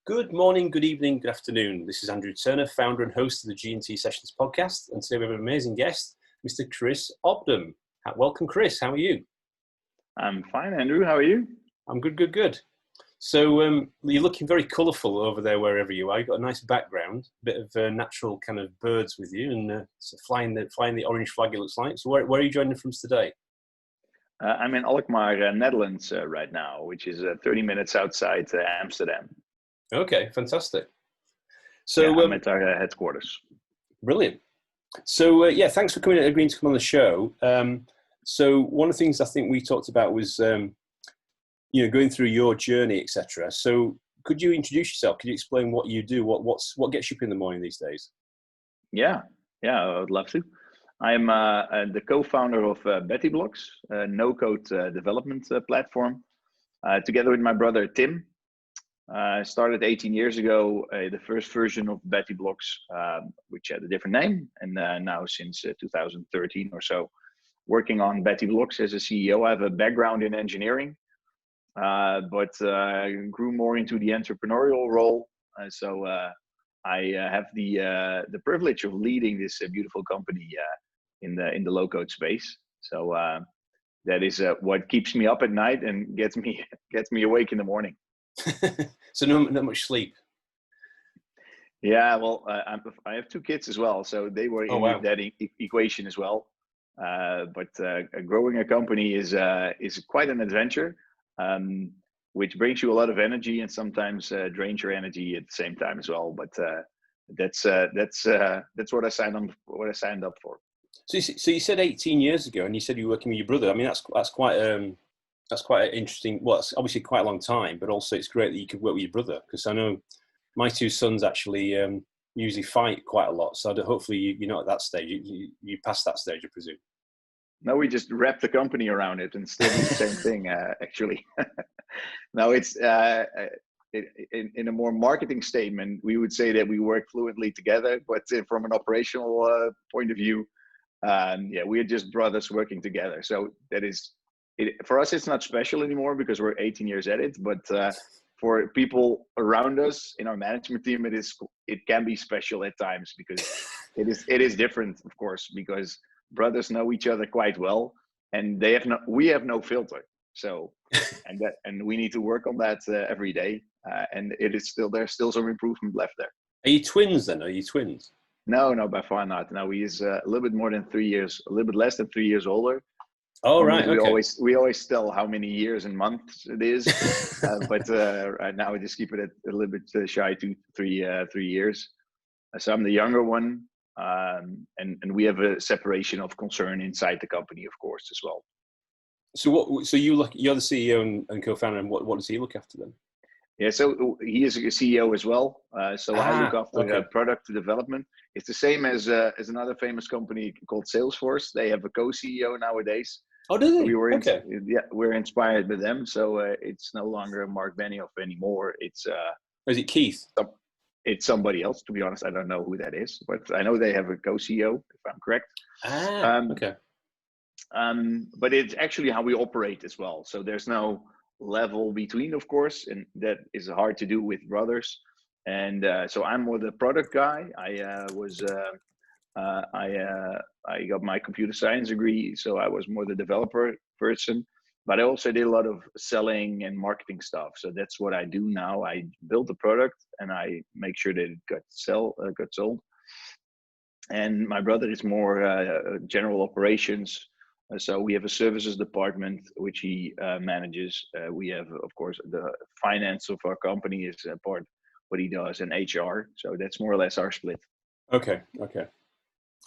Good morning, good evening, good afternoon. This is Andrew Turner, founder and host of the G&T Sessions podcast. And today we have an amazing guest, Mr. Chris Obdam. Welcome, Chris. How are you? I'm fine, Andrew. How are you? I'm good. So you're looking very colourful over there wherever you are. You've got a nice background, a bit of natural kind of birds with you, and so flying the orange flag, it looks like. So where are you joining from today? I'm in Alkmaar, Netherlands right now, which is 30 minutes outside Amsterdam. Okay, fantastic. So I'm at our headquarters. Brilliant. So thanks for agreeing to come on the show. So one of the things I think we talked about was going through your journey, etc. So could you introduce yourself? Could you explain what you do? What gets you up in the morning these days? Yeah, I would love to. I'm the co-founder of BettyBlocks, a no-code development platform, together with my brother Tim. I started 18 years ago, the first version of BettyBlocks, which had a different name, and now since 2013 or so, working on BettyBlocks as a CEO. I have a background in engineering, but grew more into the entrepreneurial role. So I have the privilege of leading this beautiful company in the low-code space. So that is what keeps me up at night and gets me awake in the morning. So not much sleep. Yeah, well, I have two kids as well, so they were in that equation as well. But growing a company is quite an adventure, which brings you a lot of energy and sometimes drains your energy at the same time as well. But that's what I signed up for. So you said 18 years ago, and you said you were working with your brother. I mean, that's quite interesting. Well, it's obviously quite a long time, but also it's great that you could work with your brother, because I know my two sons actually usually fight quite a lot. So hopefully you're not at that stage. You passed that stage, I presume. No, we just wrap the company around it and still do the same thing, actually. No, it's in a more marketing statement, we would say that we work fluently together, but from an operational point of view, we are just brothers working together. So that is, for us, it's not special anymore because we're 18 years at it. But for people around us in our management team, it can be special at times because it is different, of course, because brothers know each other quite well, and we have no filter. So and we need to work on that every day. And there's still some improvement left there. Are you twins then? Are you twins? No, by far not. No, he is a little bit more than 3 years, a little bit less than 3 years older. Oh, right. Okay. We always tell how many years and months it is, but right now we just keep it at a little bit shy to 3 years. So I'm the younger one, and we have a separation of concern inside the company, of course, as well. So you're the CEO and co-founder, and what does he look after then? Yeah, so he is a CEO as well. So I look after product development. It's the same as another famous company called Salesforce. They have a co-CEO nowadays. Oh, do they? We're inspired by them. So it's no longer Mark Benioff anymore. It's is it Keith? It's somebody else. To be honest, I don't know who that is, but I know they have a co-CEO, if I'm correct. Okay. But it's actually how we operate as well. So there's no level between, of course, and that is hard to do with brothers. And so I'm more the product guy. I got my computer science degree, so I was more the developer person. But I also did a lot of selling and marketing stuff. So that's what I do now. I build the product and I make sure that it got sold. And my brother is more general operations. So we have a services department, which he manages. We have, of course, the finance of our company is part what he does, and HR. So that's more or less our split. Okay.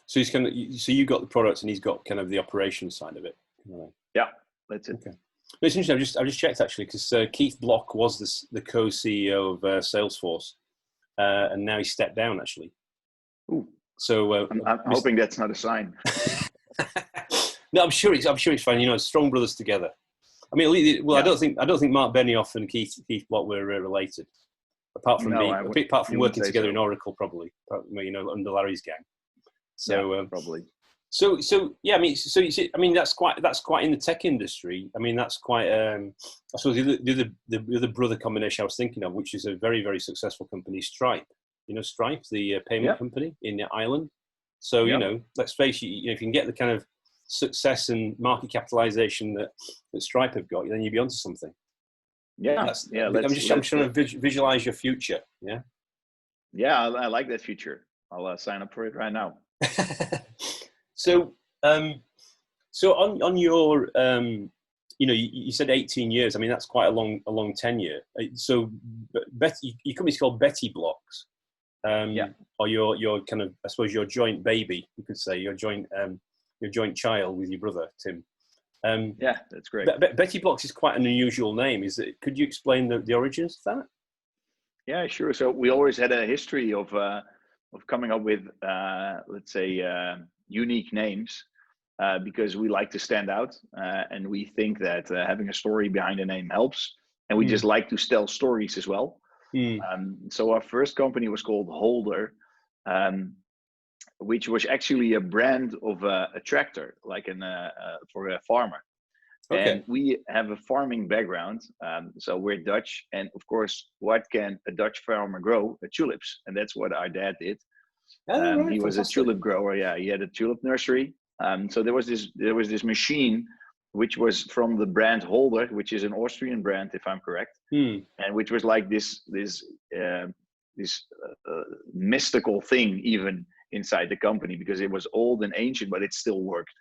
So you got the products, and he's got kind of the operations side of it. Yeah, that's it. Okay. It's interesting. I've just checked actually, because Keith Block was the co-CEO of Salesforce, and now he stepped down actually. Ooh. So I'm hoping that's not a sign. No, I'm sure it's fine. Strong brothers together. I mean, I don't think Mark Benioff and Keith Block were related, apart from working together in Oracle, probably. Under Larry's gang. So probably. So yeah, I mean, so you see, I mean, that's quite in the tech industry. I mean, that's quite. I suppose the other brother combination I was thinking of, which is a very very successful company, Stripe. You know, Stripe, the payment Yeah. company in Ireland. So Yeah. you know, let's face it. You know, if you can get the kind of success and market capitalization that Stripe have got, then you'd be onto something. Yeah. That's. Yeah. I'm trying to visualize your future. Yeah. Yeah. I like that feature. I'll sign up for it right now. So, so on your, you know, you said 18 years. I mean, that's quite a long tenure. So, your company's called BettyBlocks, Yeah. or your kind of, I suppose, your joint baby. You could say your joint child with your brother Tim. Yeah, that's great. BettyBlocks is quite an unusual name. Is it? Could you explain the origins of that? Yeah, sure. So we always had a history of coming up with, let's say, unique names because we like to stand out, and we think that having a story behind a name helps, and we just like to tell stories as well. So our first company was called Holder, which was actually a brand of a tractor, like for a farmer. Okay. And we have a farming background, so we're Dutch, and of course, what can a Dutch farmer grow? Tulips, and that's what our dad did. Oh, right, he was fantastic. a tulip grower. Yeah, he had a tulip nursery. So there was this machine, which was from the brand Holder, which is an Austrian brand, if I'm correct, and which was like this mystical thing even inside the company because it was old and ancient, but it still worked.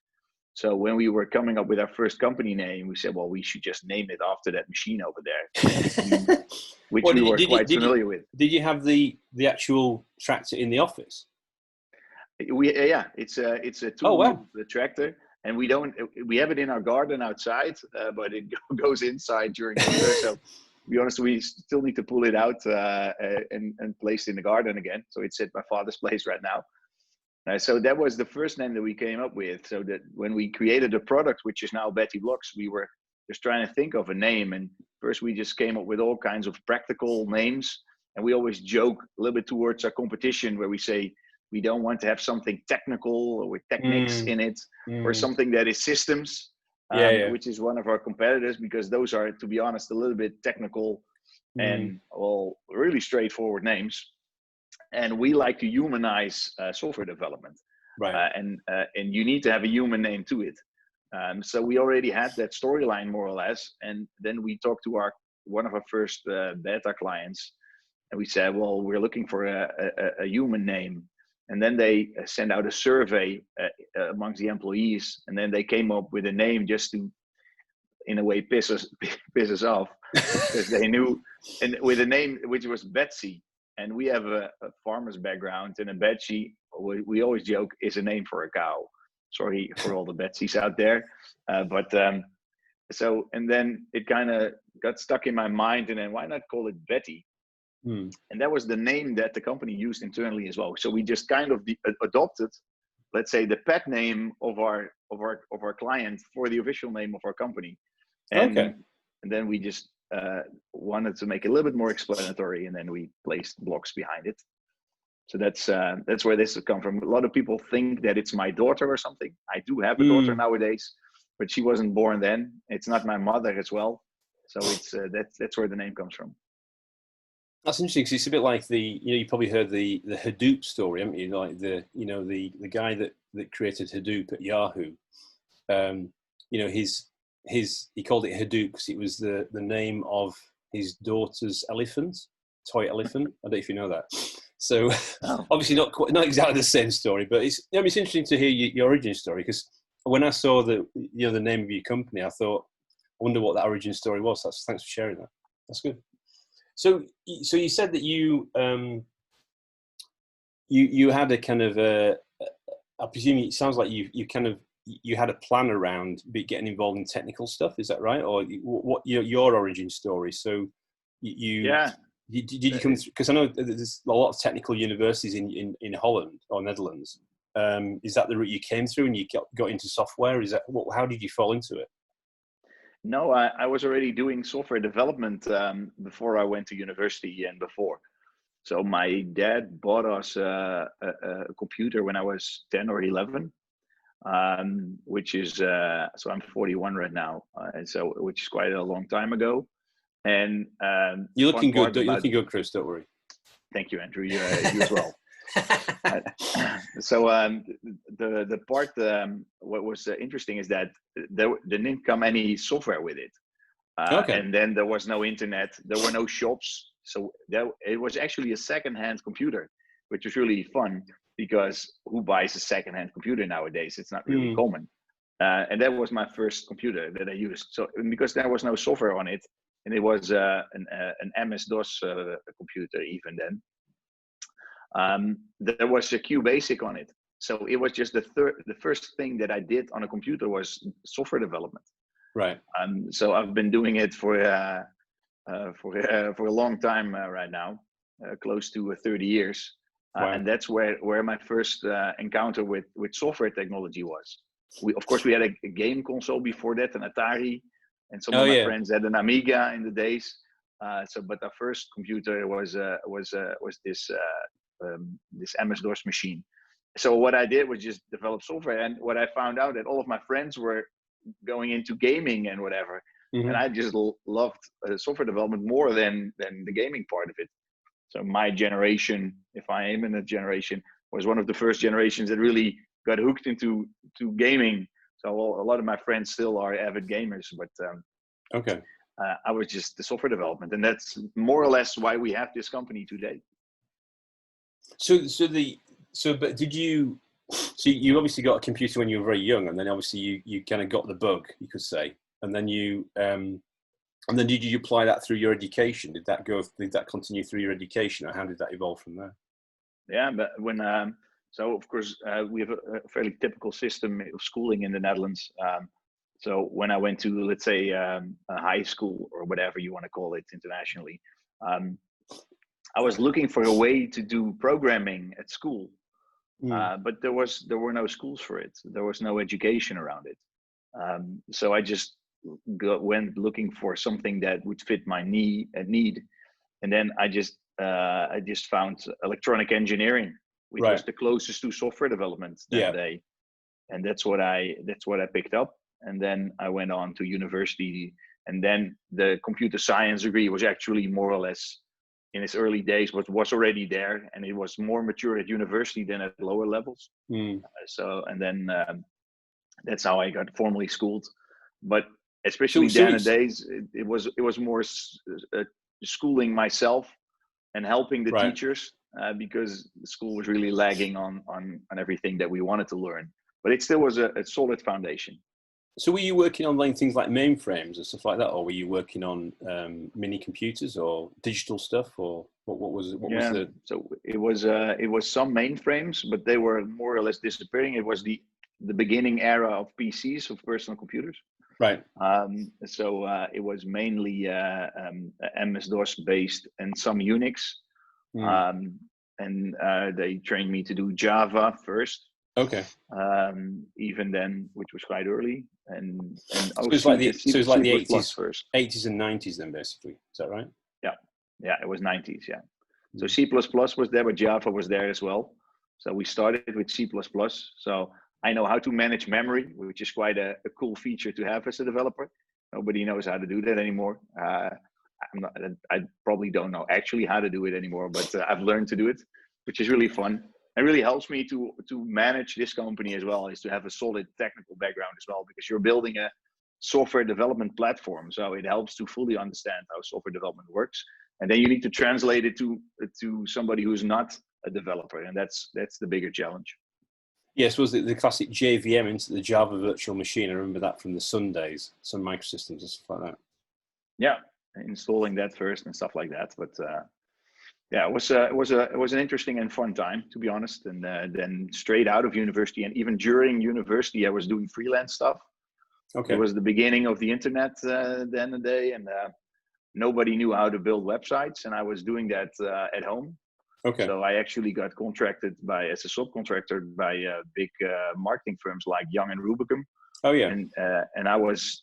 So when we were coming up with our first company name, we said, well, we should just name it after that machine over there, which we were quite familiar with. Did you have the actual tractor in the office? Yeah, it's a tool, oh, wow. the tractor, and we have it in our garden outside, but it goes inside during winter. So to be honest, we still need to pull it out and place it in the garden again. So it's at my father's place right now. So that was the first name that we came up with. So that when we created the product, which is now BettyBlocks, we were just trying to think of a name. And first we just came up with all kinds of practical names. And we always joke a little bit towards our competition where we say, we don't want to have something technical or with techniques in it, or something that is systems, which is one of our competitors, because those are, to be honest, a little bit technical and well, really straightforward names. And we like to humanize software development, right? And you need to have a human name to it. So we already had that storyline more or less, and then we talked to one of our first beta clients, and we said, well, we're looking for a human name. And then they sent out a survey amongst the employees, and then they came up with a name just to, in a way, piss us off, because they knew, and with a name which was Betsy. And we have a farmer's background, and a Betsy, we always joke, is a name for a cow. Sorry for all the Betsies out there. So, and then it kind of got stuck in my mind, and then why not call it Betty? And that was the name that the company used internally as well. So we just kind of adopted, let's say, the pet name of our client for the official name of our company. And then we just wanted to make it a little bit more explanatory, and then we placed blocks behind it. So that's where this has come from. A lot of people think that it's my daughter or something. I do have a daughter nowadays, but she wasn't born then. It's not my mother as well. So it's that's where the name comes from. That's interesting, because it's a bit like you probably heard the Hadoop story, haven't you? Like the guy that created Hadoop at Yahoo. He called it Hadoop because it was the name of his daughter's elephant, toy elephant. I don't know if you know that. So obviously not exactly the same story, but it's interesting to hear your origin story, because when I saw the name of your company, I thought, I wonder what that origin story was. Thanks for sharing that. That's good. So you said that you had a kind of I presume it sounds like you had a plan around getting involved in technical stuff. Is that right? Or what your origin story? So did you come through? Because I know there's a lot of technical universities in Holland or Netherlands. Is that the route you came through, and you got into software? How did you fall into it? No, I was already doing software development before I went to university and before. So my dad bought us a computer when I was 10 or 11. which is so I'm 41 right now, and so which is quite a long time ago. And you're looking good. You're looking good, Chris. Don't worry. Thank you, Andrew. You as well. So the part what was interesting is that there didn't come any software with it, and then there was no internet. There were no shops, so it was actually a second-hand computer, which was really fun because who buys a second-hand computer nowadays? It's not really common. And that was my first computer that I used. So because there was no software on it, and it was an MS-DOS computer even then. There was a QBasic on it, so it was just the first thing that I did on a computer was software development. Right. So I've been doing it for a long time right now, close to 30 years, and that's where my first encounter with software technology was. Of course we had a game console before that, an Atari, and some of my friends had an Amiga in the days. But our first computer was this MS-DOS machine. So what I did was just develop software, and what I found out that all of my friends were going into gaming and whatever, and I just loved software development more than the gaming part of it. So my generation, if I am in a generation, was one of the first generations that really got hooked into gaming. So a lot of my friends still are avid gamers, but I was just the software development, and that's more or less why we have this company today. But did you? So you obviously got a computer when you were very young, and then obviously you kind of got the bug, you could say, and then did you apply that through your education? Did that continue through your education, or how did that evolve from there? Yeah, but when so of course we have a fairly typical system of schooling in the Netherlands. So when I went to, let's say, a high school or whatever you want to call it internationally, I was looking for a way to do programming at school, but there were no schools for it. There was no education around it. So I just went looking for something that would fit my need, and then I just found electronic engineering, which was the closest to software development that day, and that's what I picked up. And then I went on to university, and then the computer science degree was actually more or less in its early days was already there, and it was more mature at university than at lower levels. That's how I got formally schooled. But especially nowadays, it was more schooling myself and helping the teachers because the school was really lagging on everything that we wanted to learn. But it still was a solid foundation. So were you working on things like mainframes and stuff like that, or were you working on mini computers or digital stuff, or what was the? So it was some mainframes, but they were more or less disappearing. It was the beginning era of PCs, of personal computers. Right. So it was mainly MS-DOS based and some Unix, and they trained me to do Java first. Okay. Even then, which was quite early, and so it's like the 80s first. 80s and 90s then, basically. Is that right? Yeah, it was 90s. Yeah. So C++ was there, but Java was there as well. So we started with C++. So I know how to manage memory, which is quite a cool feature to have as a developer. Nobody knows how to do that anymore. I probably don't know actually how to do it anymore, but I've learned to do it, which is really fun. It really helps me to manage this company as well, is to have a solid technical background as well, because you're building a software development platform. So it helps to fully understand how software development works. And then you need to translate it to somebody who's not a developer. And that's the bigger challenge. Yes, was the classic JVM into the Java virtual machine. I remember that from the Sun days, Sun Microsystems and stuff like that. Yeah, installing that first and stuff like that. But yeah, it was an interesting and fun time, to be honest. And then straight out of university, and even during university, I was doing freelance stuff. Okay. It was the beginning of the internet then and day, and nobody knew how to build websites, and I was doing that at home. Okay. So I actually got contracted as a subcontractor by big marketing firms like Young and Rubicam. Oh yeah. And I was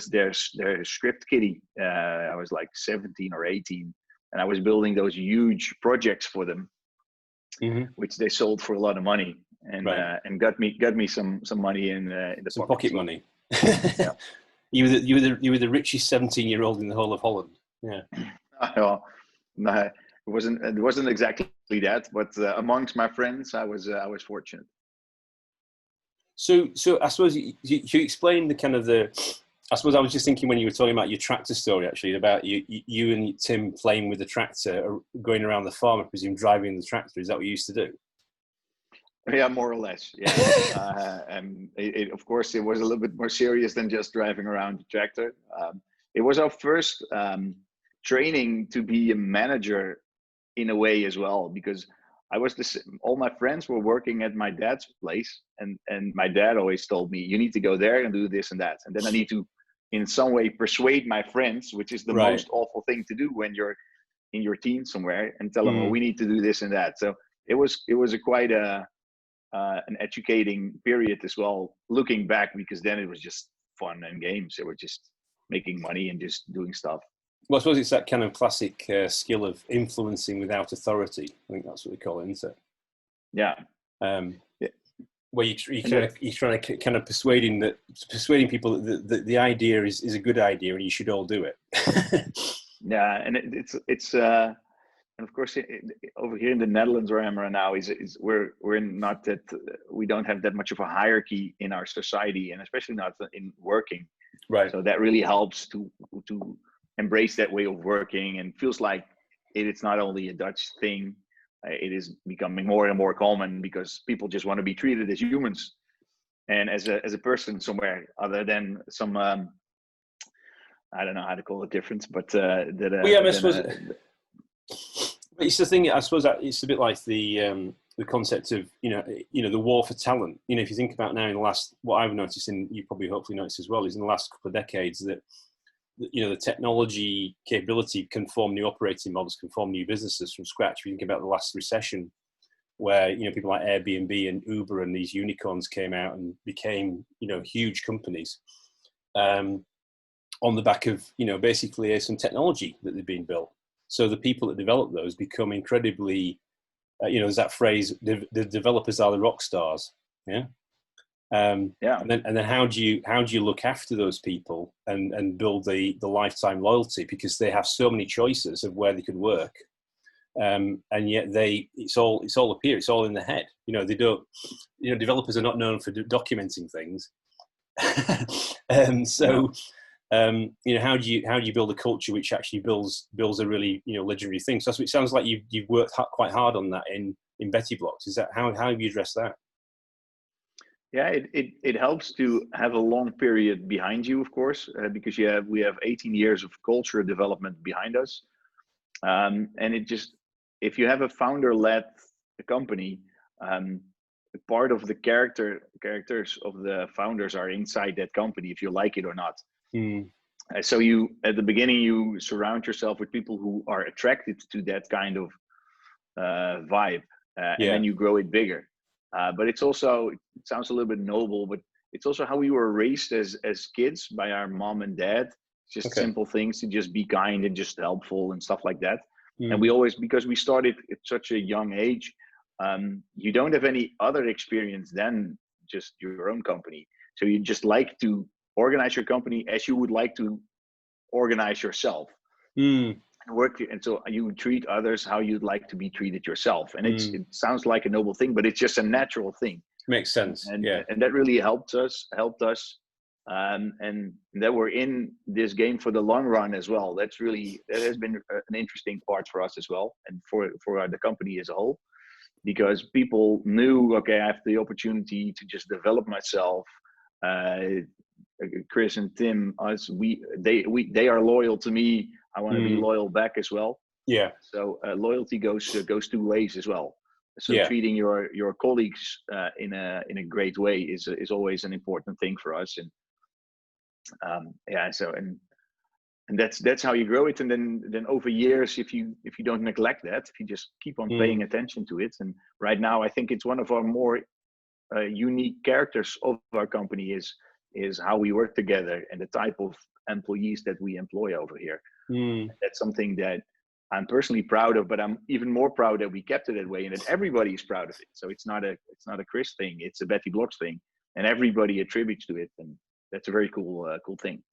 their script kiddie. I was like 17 or 18, and I was building those huge projects for them, which they sold for a lot of money. and and got me some money in the some pocket well. money. Yeah. You were the richest 17-year-old in the whole of Holland. Yeah. Well, no, it wasn't exactly that, but amongst my friends, I was fortunate. So I suppose you explained the kind of I suppose I was just thinking when you were talking about your tractor story, actually, about you and Tim playing with the tractor, going around the farm, I presume, driving the tractor. Is that what you used to do? Yeah, more or less. Yeah. And of course, it was a little bit more serious than just driving around the tractor. It was our first training to be a manager in a way as well, because all my friends were working at my dad's place, and my dad always told me, you need to go there and do this and that, and then I need to in some way persuade my friends, which is the most awful thing to do when you're in your teens somewhere, and tell them, oh, we need to do this and that. So it was quite an educating period as well, looking back, because then it was just fun and games. They were just making money and just doing stuff. Well, I suppose it's that kind of classic skill of influencing without authority. I think that's what we call it, isn't it? Yeah. Where you're trying to kind of persuading people that the idea is a good idea and you should all do it. Yeah, and it's and of course over here in the Netherlands where I am right now is we're not that, we don't have that much of a hierarchy in our society, and especially not in working. Right. So that really helps to embrace that way of working, and feels like it's not only a Dutch thing. It is becoming more and more common, because people just want to be treated as humans and as a person somewhere, other than some I don't know how to call it difference, but I suppose. But it's the thing. I suppose that it's a bit like the concept of the war for talent. If you think about now in the last, what I've noticed, and you probably hopefully noticed as well, is in the last couple of decades that the technology capability can form new operating models, can form new businesses from scratch. If you think about the last recession, where people like Airbnb and Uber and these unicorns came out and became huge companies on the back of basically some technology that they've been built. So the people that develop those become incredibly, there's that phrase, the developers are the rock stars. Yeah. And then how do you look after those people and build the lifetime loyalty, because they have so many choices of where they could work, and yet it's all up here, it's all in the head. They don't, developers are not known for documenting things. How do you build a culture which actually builds a really legendary thing? So it sounds like you've worked quite hard on that in BettyBlocks. Is that how have you addressed that? Yeah, it helps to have a long period behind you, of course, because we have 18 years of culture development behind us, and if you have a founder-led company, part of the characters of the founders are inside that company, if you like it or not. So at the beginning, you surround yourself with people who are attracted to that kind of vibe, and then you grow it bigger. But it sounds a little bit noble, but it's also how we were raised as kids by our mom and dad. Just simple things, to just be kind and just helpful and stuff like that. And we always, because we started at such a young age, you don't have any other experience than just your own company. So you just like to organize your company as you would like to organize yourself. And so you treat others how you'd like to be treated yourself. And it sounds like a noble thing, but it's just a natural thing. Makes sense. And that really helped us. And that we're in this game for the long run as well. That has been an interesting part for us as well, and for the company as a whole, because people knew, okay, I have the opportunity to just develop myself. Chris and Tim, they are loyal to me. I want to be loyal back as well. Yeah. So loyalty goes two ways as well. So treating your colleagues in a great way is always an important thing for us. And and that's how you grow it. And then over years, if you don't neglect that, if you just keep on paying attention to it. And right now, I think it's one of our more unique characters of our company is how we work together and the type of employees that we employ over here. That's something that I'm personally proud of, but I'm even more proud that we kept it that way and that everybody is proud of it. So it's not a Chris thing, it's a BettyBlocks thing, and everybody attributes to it, and that's a very cool thing.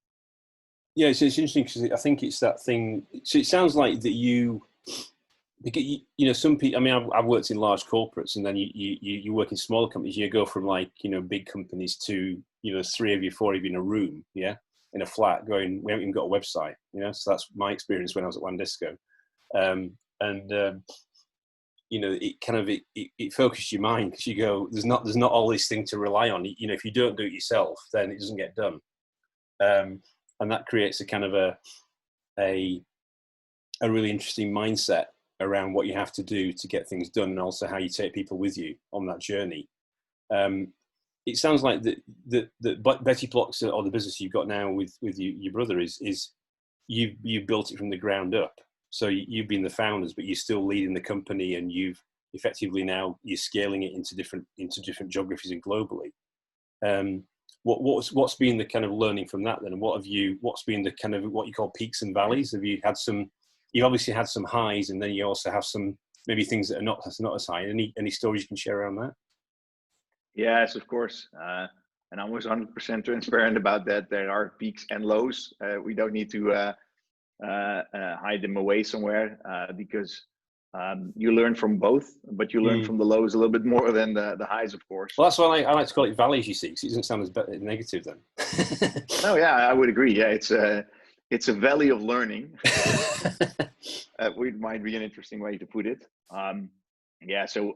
Yeah, it's interesting because I think it's that thing. So it sounds like that you know, some people. I mean, I've worked in large corporates, and then you work in smaller companies. You go from like, you know, big companies to, you know, 3 of you, 4 of you in a room, yeah, in a flat, going, we haven't even got a website, you know. So that's my experience when I was at WANdisco, you know, it kind of it focuses your mind, because you go, there's not all these things to rely on. You know, if you don't do it yourself, then it doesn't get done, and that creates a kind of a really interesting mindset around what you have to do to get things done, and also how you take people with you on that journey. It sounds like that BettyBlocks, or the business you've got now with your brother, is you've built it from the ground up. So you've been the founders, but you're still leading the company, and you've effectively now you're scaling it into different geographies and globally. What's been the kind of learning from that then? And what's been the kind of what you call peaks and valleys? You've obviously had some highs, and then you also have some maybe things that are not as high. Any stories you can share around that? Yes, of course. And I'm always 100% transparent about that. There are peaks and lows. We don't need to hide them away somewhere, because you learn from both, but you learn from the lows a little bit more than the highs, of course. Well, that's why I like to call it valleys, you see, because it doesn't sound as negative then. No, yeah, I would agree. Yeah, it's a valley of learning. Might be an interesting way to put it. Yeah, so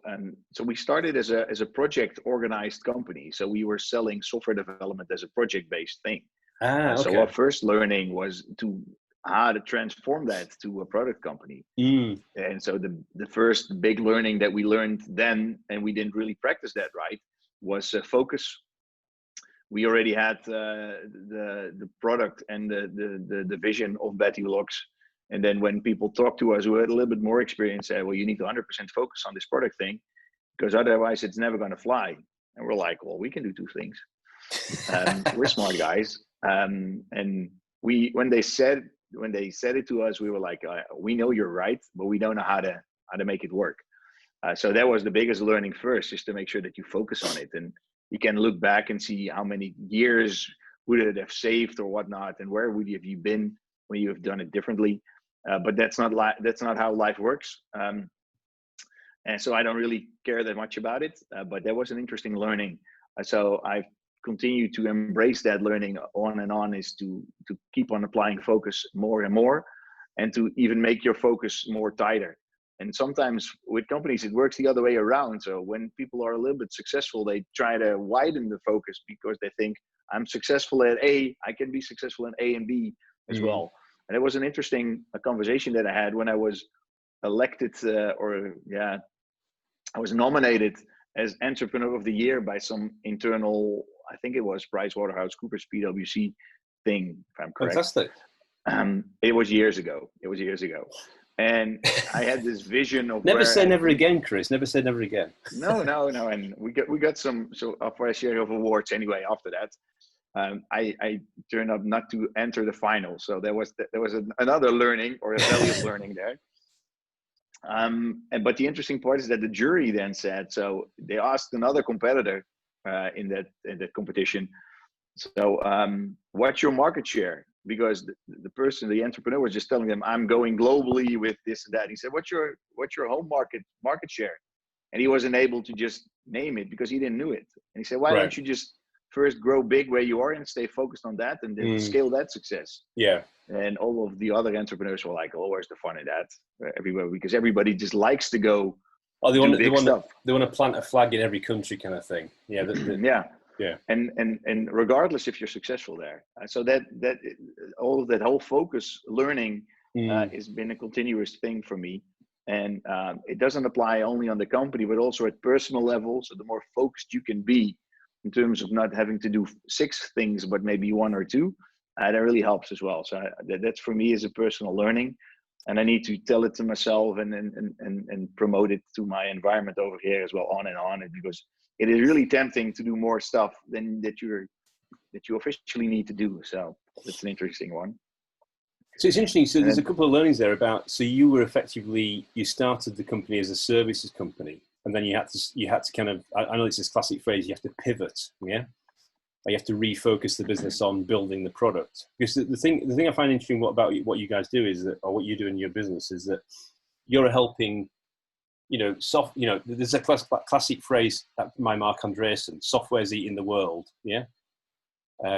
we started as a project organized company. So we were selling software development as a project-based thing. Okay. So our first learning was how to transform that to a product company. And so the first big learning that we learned then, and we didn't really practice that right, was focus. We already had the product and the vision of BettyBlocks. And then when people talk to us who had a little bit more experience, say, well, you need to 100% focus on this product thing, because otherwise it's never going to fly. And we're like, well, we can do 2 things. We're smart guys. And when they said it to us, we were like, we know you're right, but we don't know how to make it work. So that was the biggest learning first, just to make sure that you focus on it. And you can look back and see how many years would it have saved or whatnot, and where would you have been when you have done it differently. But that's not how life works. And so I don't really care that much about it. But that was an interesting learning. So I've continued to embrace that learning on and on, is to keep on applying focus more and more, and to even make your focus more tighter. And sometimes with companies, it works the other way around. So when people are a little bit successful, they try to widen the focus, because they think, I'm successful at A, I can be successful in A and B as well. And it was an interesting conversation that I had when I was elected, I was nominated as Entrepreneur of the Year by some internal, I think it was PricewaterhouseCoopers, PwC thing, if I'm correct. Fantastic. It was years ago. And I had this vision of never say never again, Chris. Never say never again. No. And we got some a fair share of awards anyway after that. I turned up not to enter the final, so there was another learning, or a value of learning there. But the interesting part is that the jury then said, so they asked another competitor in that competition, so what's your market share? Because the entrepreneur was just telling them, I'm going globally with this and that. He said, what's your home market share? And he wasn't able to just name it because he didn't know it. And he said, why don't you just first grow big where you are and stay focused on that, and then scale that success? Yeah. And all of the other entrepreneurs were like, oh, where's the fun in that? Everywhere, because everybody just likes to go. Oh, they want to plant a flag in every country, kind of thing. Yeah. Yeah. And regardless if you're successful there. So that all of that whole focus learning has been a continuous thing for me. And it doesn't apply only on the company, but also at personal level. So the more focused you can be in terms of not having to do 6 things, but maybe 1 or 2, that really helps as well. So that's for me is a personal learning. And I need to tell it to myself and promote it to my environment over here as well, on and on. Because it is really tempting to do more stuff than that you officially need to do. So that's an interesting one. So it's interesting. So there's a And couple of learnings there about. So you were effectively, you started the company as a services company, and then you had to kind of. I know it's this classic phrase. You have to pivot. Yeah. You have to refocus the business on building the product. Because the thing I find interesting about what you guys do is that, or what you do in your business is that you're helping. There's a classic phrase by Mark Andreessen: "Software's eating the world." Yeah.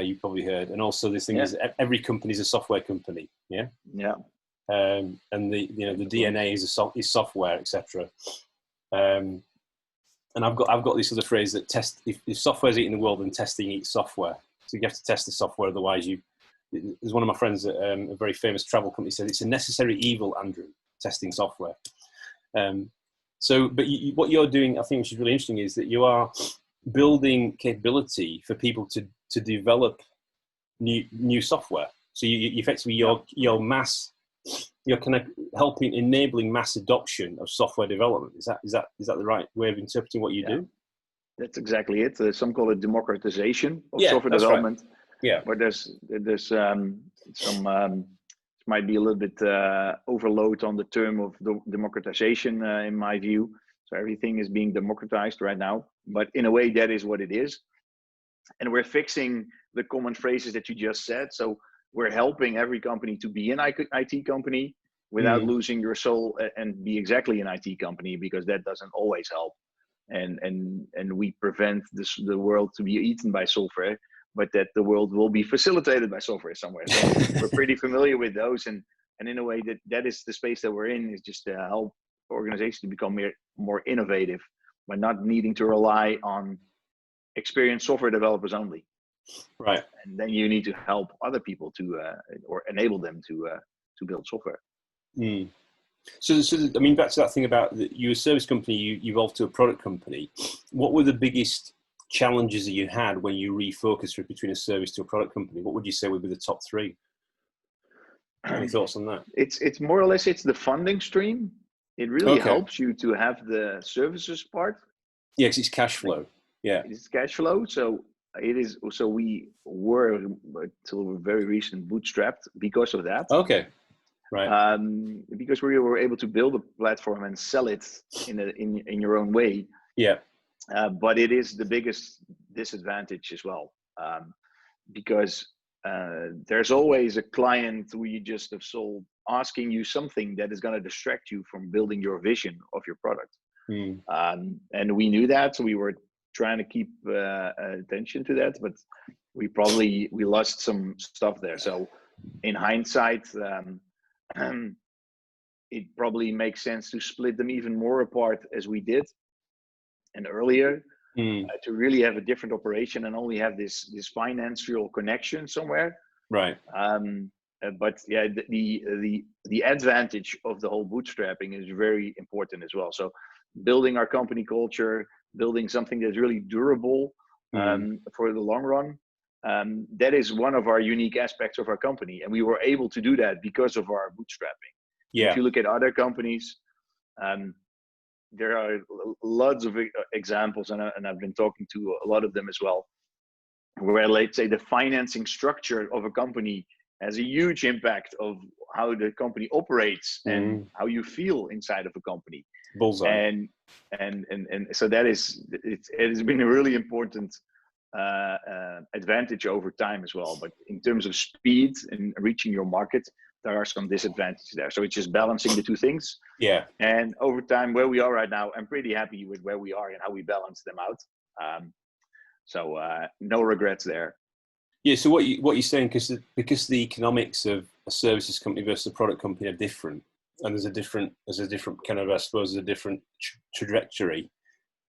You've probably heard, and also this thing is every company is a software company, yeah, and the DNA is software, etc. And I've got this other phrase that if software's eating the world, then testing eats software. So you have to test the software, otherwise there's one of my friends at a very famous travel company said it's a necessary evil, Andrew, testing software. But what you're doing, I think, which is really interesting, is that you are building capability for people to develop new software. So you effectively you're kind of enabling mass adoption of software development. Is that the right way of interpreting what you do? That's exactly it. Some call it democratization of software that's development. Right. Yeah, but there's some might be a little bit overload on the term of democratization in my view. So everything is being democratized right now, but in a way that is what it is. And we're fixing the common phrases that you just said. So we're helping every company to be an IT company without losing your soul and be exactly an IT company, because that doesn't always help. And we prevent the world to be eaten by software, but that the world will be facilitated by software somewhere. So we're pretty familiar with those. And in a way that is the space that we're in, is just to help organizations to become more innovative by not needing to rely on experienced software developers only. Right. And then you need to help other people to or enable them to build software. So I mean, back to that thing about you're a service company, you evolved to a product company. What were the biggest challenges that you had when you refocused between a service to a product company? What would you say would be the top three? Any thoughts on that? It's more or less, it's the funding stream. It really helps you to have the services part. Yeah, because it's cash flow. Yeah, it's cash flow. So it is. So we were until very recent bootstrapped because of that. Okay, right. Because we were able to build a platform and sell it in your own way. Yeah. But it is the biggest disadvantage as well, because there's always a client who you just have sold asking you something that is going to distract you from building your vision of your product. And we knew that, so we were trying to keep attention to that, but we lost some stuff there. So in hindsight, it probably makes sense to split them even more apart as we did and earlier, to really have a different operation and only have this financial connection somewhere. Right. But yeah, the advantage of the whole bootstrapping is very important as well. So building our company culture, building something that's really durable for the long run, that is one of our unique aspects of our company. And we were able to do that because of our bootstrapping. Yeah. If you look at other companies, there are lots of examples, and I've been talking to a lot of them as well, where, let's say, the financing structure of a company has a huge impact of how the company operates and how you feel inside of a company. Bullseye. And so that is, it has been a really important advantage over time as well. But in terms of speed and reaching your market, there are some disadvantages there. So it's just balancing the two things. Yeah. And over time, where we are right now, I'm pretty happy with where we are and how we balance them out. So no regrets there. Yeah. So what you're saying, because the economics of a services company versus a product company are different, and there's a different kind of, I suppose, a different trajectory,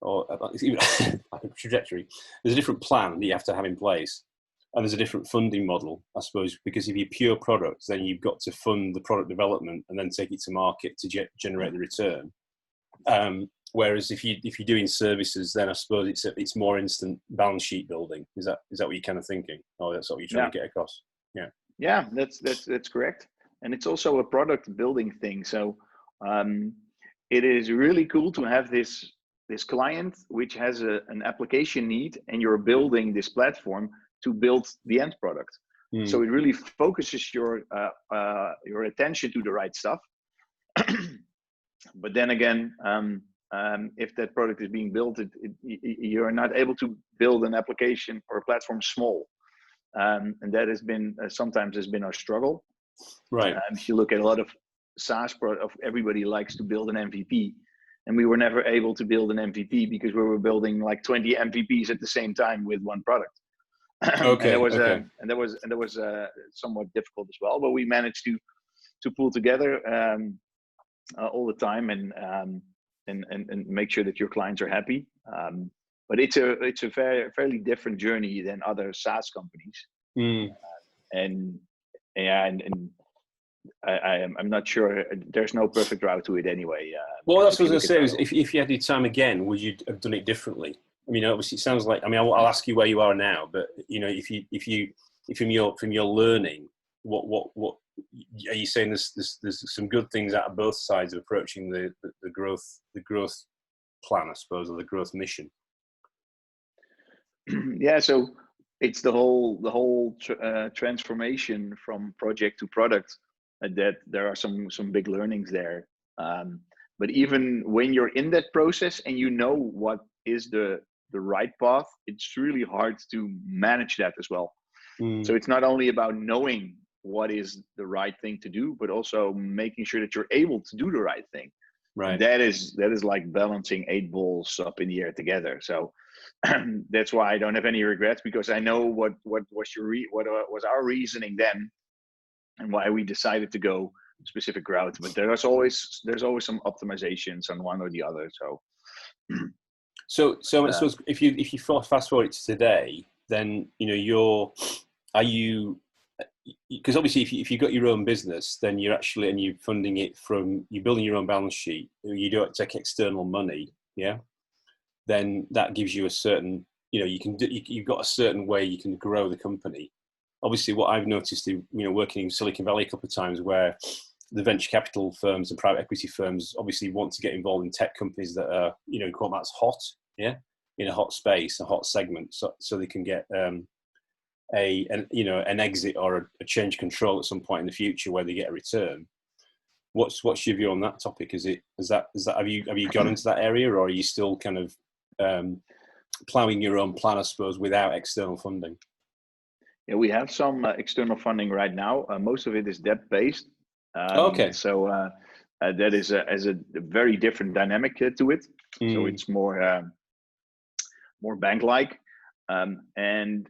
or even like a trajectory. There's a different plan that you have to have in place. And there's a different funding model, I suppose, because if you're pure products, then you've got to fund the product development and then take it to market to generate the return. Whereas if you're doing services, then I suppose it's more instant balance sheet building. Is that what you're kind of thinking? Oh, that's what you're trying to get across. Yeah. Yeah, that's correct. And it's also a product building thing. So it is really cool to have this client which has an application need, and you're building this platform to build the end product. So it really focuses your attention to the right stuff. But then again, if that product is being built, you're not able to build an application or a platform small, and that has been sometimes has been our struggle. Right. If you look at a lot of SaaS products, everybody likes to build an MVP, and we were never able to build an MVP because we were building like 20 MVPs at the same time with one product. Okay. And that was somewhat difficult as well, but we managed to pull together all the time and make sure that your clients are happy. But it's a fairly different journey than other SaaS companies. And I'm not sure. There's no perfect route to it anyway. Well, that's what I was going to say. If you had your time again, would you have done it differently? I mean, obviously, it sounds like. I mean, I'll ask you where you are now, but you know, if from your learning, what are you saying? There's some good things out of both sides of approaching the growth plan, I suppose, or the growth mission. Yeah, so it's the whole transformation from project to product. That there are some big learnings there. But even when you're in that process and you know what is the right path, it's really hard to manage that as well. So it's not only about knowing what is the right thing to do, but also making sure that you're able to do the right thing. Right. That is like balancing 8 balls up in the air together. So that's why I don't have any regrets, because I know what was our reasoning then, and why we decided to go a specific route. But there's always some optimizations on one or the other. So if you fast forward to today, then because obviously if you've got your own business, then you're funding it you're building your own balance sheet. You don't take external money, yeah. Then that gives you a certain, you've got a certain way you can grow the company. Obviously, what I've noticed, working in Silicon Valley a couple of times, where the venture capital firms and private equity firms obviously want to get involved in tech companies that are, quote, that's hot, yeah, in a hot space, a hot segment, so they can get an exit or a change control at some point in the future where they get a return. What's your view on that topic? Have you gone into that area, or are you still kind of plowing your own plan, I suppose, without external funding? Yeah, we have some external funding right now. Most of it is debt based. Okay. So that is a very different dynamic to it. So it's more bank like, and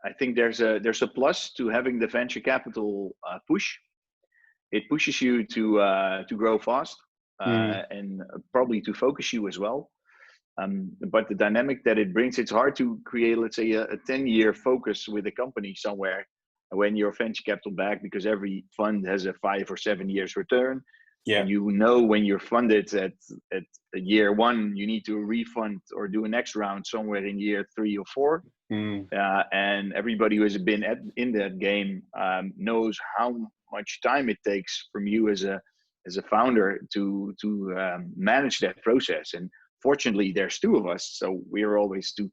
I think there's a plus to having the venture capital push. It pushes you to grow fast and probably to focus you as well. But the dynamic that it brings, it's hard to create, let's say, a 10-year focus with a company somewhere when you're venture capital back, because every fund has a 5 or 7 years return. Yeah. And when you're funded at year 1, you need to refund or do a next round somewhere in year 3 or 4. And everybody who has been in that game knows how much time it takes from you as a founder to manage that process. And fortunately, there's 2 of us, so we're always 2.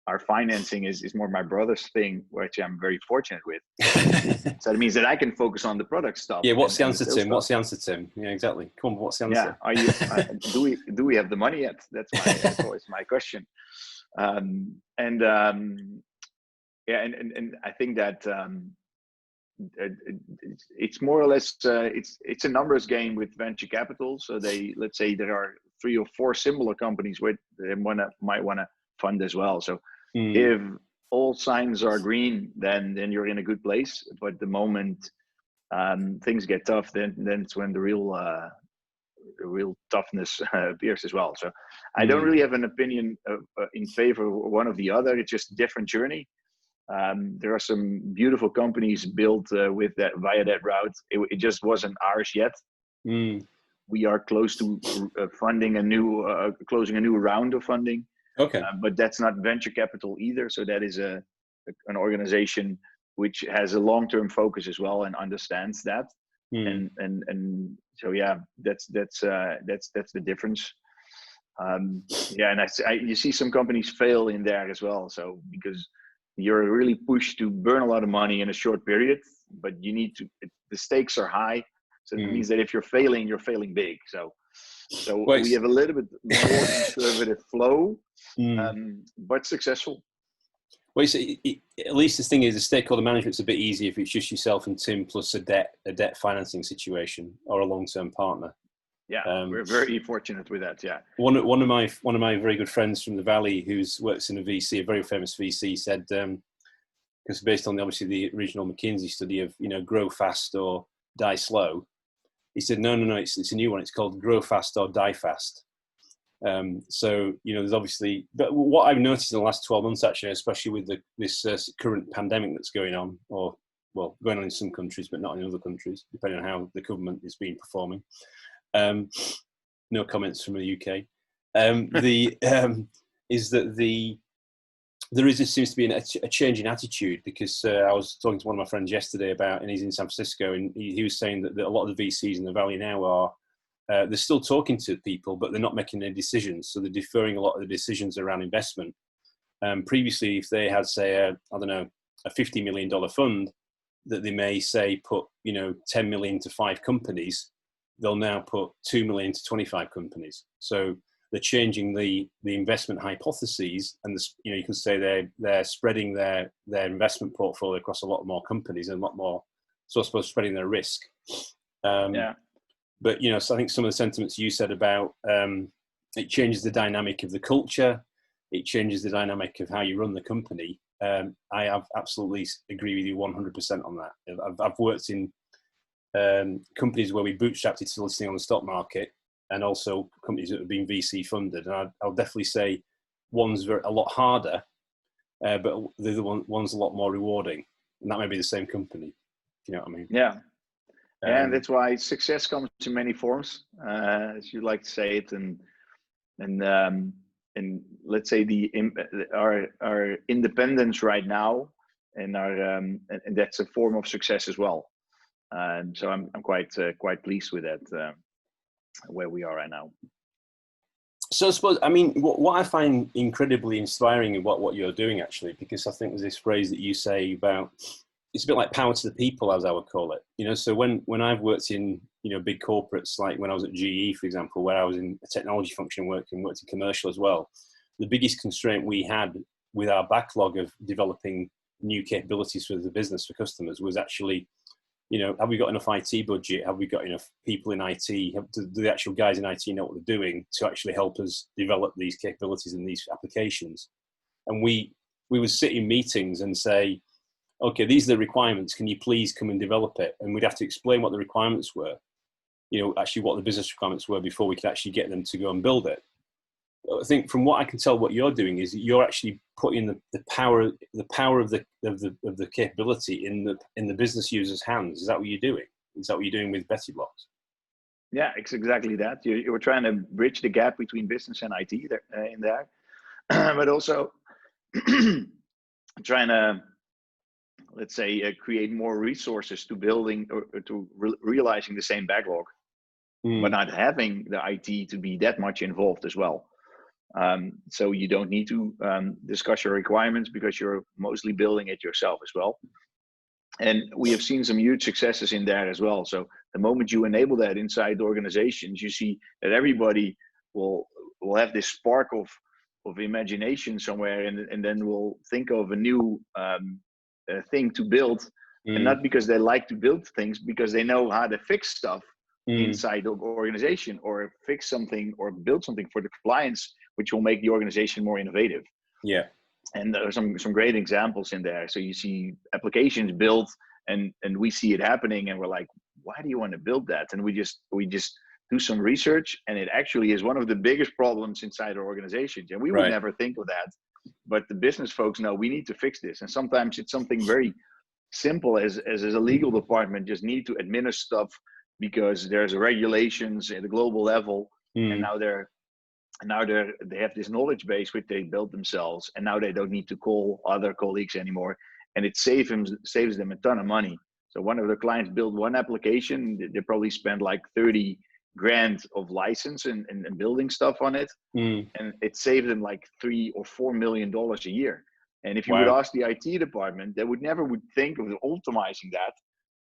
Our financing is more my brother's thing, which I'm very fortunate with. So that means that I can focus on the product stuff. Yeah, what's the answer, Tim? What's the answer, Tim? Yeah, exactly. Come on, what's the answer? Yeah, do we have the money yet? That's always my question. And I think that it's more or less it's a numbers game with venture capital. So let's say there are 3 or 4 similar companies where they might want to fund as well. So if all signs are green, then you're in a good place. But the moment things get tough, then it's when the real toughness appears as well. So I don't really have an opinion in favor of one or the other. It's just a different journey. There are some beautiful companies built via that route. It just wasn't ours yet. We are close to funding closing a new round of funding. Okay, but that's not venture capital either. So that is an organization which has a long-term focus as well and understands that. And so yeah, that's the difference. And you see some companies fail in there as well. So because you're really pushed to burn a lot of money in a short period, but you need to, the stakes are high. So it means that if you're failing big. So Well, we have a little bit more conservative flow, but successful. Well, at least the thing is, the stakeholder management's a bit easier if it's just yourself and Tim plus a debt financing situation or a long-term partner. Yeah, we're very fortunate with that. Yeah. One of my very good friends from the Valley, who's works in a VC, a very famous VC, said, because based on obviously the original McKinsey study of grow fast or die slow, he said no, it's a new one. It's called grow fast or die fast. So there's obviously, but what I've noticed in the last 12 months actually, especially with this current pandemic that's going on, or going on in some countries but not in other countries, depending on how the government is being performing. No comments from the UK. Is that seems to be a change in attitude, because I was talking to one of my friends yesterday and he's in San Francisco, and he was saying that a lot of the VCs in the Valley now are, they're still talking to people, but they're not making any decisions. So they're deferring a lot of the decisions around investment. Previously, if they had, say, a $50 million fund that they may say put, 10 million to 5 companies, they'll now put 2 million to 25 companies. So they're changing the investment hypotheses, and you can say they're spreading their investment portfolio across a lot more companies and a lot more, so I suppose spreading their risk. Yeah. But so I think some of the sentiments you said about it changes the dynamic of the culture, it changes the dynamic of how you run the company. I have absolutely agree with you 100% on that. I've worked in companies where we bootstrapped it to listing on the stock market, and also companies that have been VC funded. And I'll definitely say one's a lot harder, but the other one's a lot more rewarding. And that may be the same company, if you know what I mean. Yeah. And that's why success comes in many forms, as you like to say it. And let's say our independence right now, and and that's a form of success as well. So I'm quite pleased with that, where we are right now. So I suppose, what I find incredibly inspiring about what you're doing, actually, because I think there's this phrase that you say about, it's a bit like power to the people, as I would call it. So when I've worked in, big corporates, like when I was at GE, for example, where I was in a technology function and worked in commercial as well, the biggest constraint we had with our backlog of developing new capabilities for the business, for customers, was actually, have we got enough IT budget? Have we got enough people in IT? Do the actual guys in IT know what they're doing to actually help us develop these capabilities in these applications? And we would sit in meetings and say, okay, these are the requirements. Can you please come and develop it? And we'd have to explain what the requirements were, actually what the business requirements were, before we could actually get them to go and build it. I think from what I can tell, what you're doing is you're actually putting the power of the capability in the business user's hands. Is that what you're doing? Is that what you're doing with BettyBlocks? Yeah, it's exactly that. You're trying to bridge the gap between business and IT in there, but also trying to, let's say, create more resources to building or to realizing the same backlog, but not having the IT to be that much involved as well. So you don't need to discuss your requirements, because you're mostly building it yourself as well. And we have seen some huge successes in that as well. So the moment you enable that inside the organizations, you see that everybody will have this spark of imagination somewhere, and then will think of a new thing to build, and not because they like to build things, because they know how to fix stuff inside the organization, or fix something or build something for the clients, which will make the organization more innovative. Yeah. And there are some great examples in there. So you see applications built, and we see it happening, and we're like, why do you want to build that? And we just do some research, and it actually is one of the biggest problems inside our organizations. And we would never think of that, but the business folks know we need to fix this. And sometimes it's something very simple as a legal department just need to administer stuff, because there's regulations at a global level, and now they have this knowledge base which they built themselves, and now they don't need to call other colleagues anymore, and it saves them a ton of money. So one of the clients built one application, they probably spent like 30 grand of license and building stuff on it, and it saved them like $3 or $4 million a year. And if you would Wow. ask the IT department, they would never would think of optimizing that.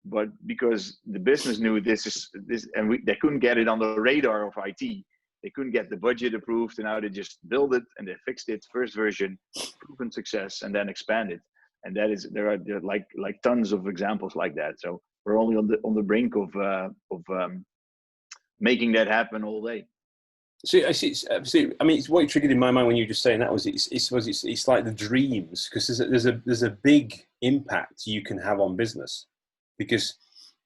But because the business knew this, and they couldn't get it on the radar of IT, they couldn't get the budget approved, and now they just build it and they fixed it, first version, proven success, and then expanded. And that is there are like tons of examples like that. So we're only on the brink of making that happen all day. So I see. I mean, it's what it triggered in my mind when you were just saying that was it's like the dreams, because there's a big impact you can have on business, because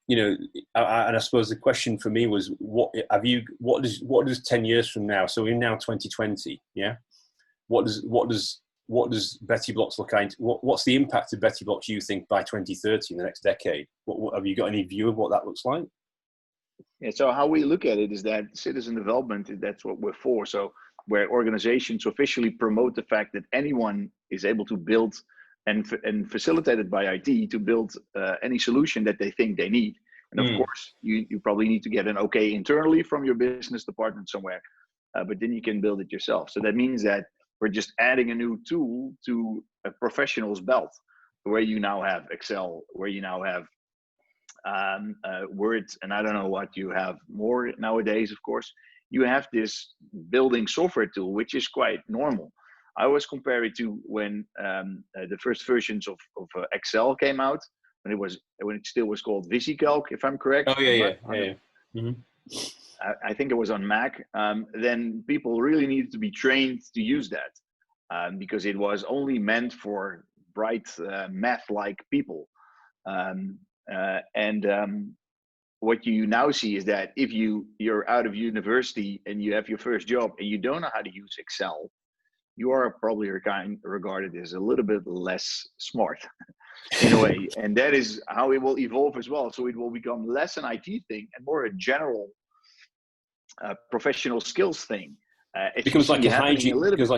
and I suppose the question for me was what does 10 years from now? So we're now 2020, yeah. What does BettyBlocks look like? What's the impact of BettyBlocks you think by 2030 in the next decade? What have you got any view of what that looks like? Yeah, so how we look at it is that citizen development, that's what we're for. So where organizations officially promote the fact that anyone is able to build and facilitated by IT to build any solution that they think they need. And of course, you probably need to get an okay internally from your business department somewhere, but then you can build it yourself. So that means that we're just adding a new tool to a professional's belt, where you now have Excel, where you now have Word, and I don't know what you have more nowadays. Of course, you have this building software tool, which is quite normal. I always compare it to when the first versions of Excel came out, when it still was called VisiCalc, if I'm correct. Oh yeah. Mm-hmm. I think it was on Mac. Then people really needed to be trained to use that because it was only meant for bright math-like people. What you now see is that if you're out of university and you have your first job and you don't know how to use Excel, you are probably regarded as a little bit less smart in a way. And that is how it will evolve as well. So it will become less an IT thing and more a general professional skills thing. It becomes like a hygiene, because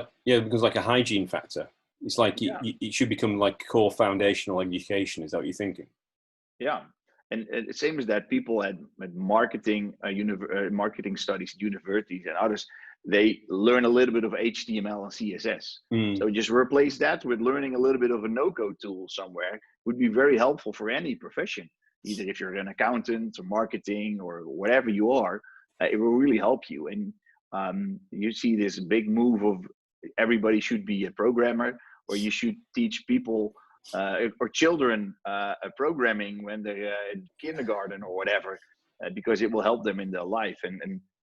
like a hygiene factor. It's like it should become like core foundational education. Is that what you're thinking? Yeah. And same as that, people at marketing marketing studies at universities and others, they learn a little bit of HTML and CSS. So just replace that with learning a little bit of a no-code tool somewhere would be very helpful for any profession. Either if you're an accountant or marketing or whatever you are, it will really help you. And you see this big move of everybody should be a programmer, or you should teach people or children programming when they're in kindergarten or whatever, because it will help them in their life.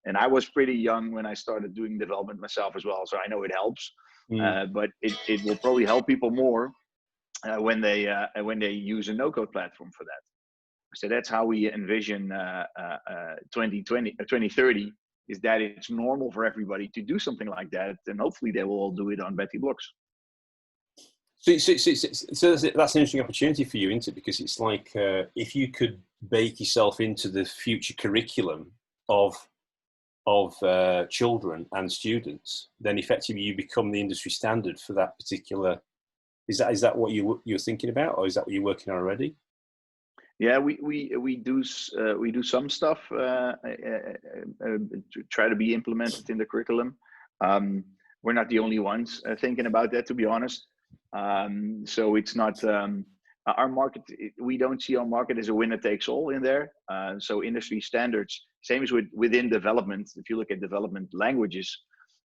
And I was pretty young when I started doing development myself as well, so I know it helps. But it will probably help people more when they use a no-code platform for that. So that's how we envision 2030, is that it's normal for everybody to do something like that, and hopefully they will all do it on BettyBlocks. So that's an interesting opportunity for you, isn't it? Because it's like if you could bake yourself into the future curriculum of children and students, then effectively you become the industry standard for that particular. Is that what you're thinking about, or is that what you're working on already? Yeah, we do some stuff to try to be implemented in the curriculum. We're not the only ones thinking about that, to be honest. So it's not our market. We don't see our market as a winner takes all in there. So industry standards, same as within development. If you look at development languages,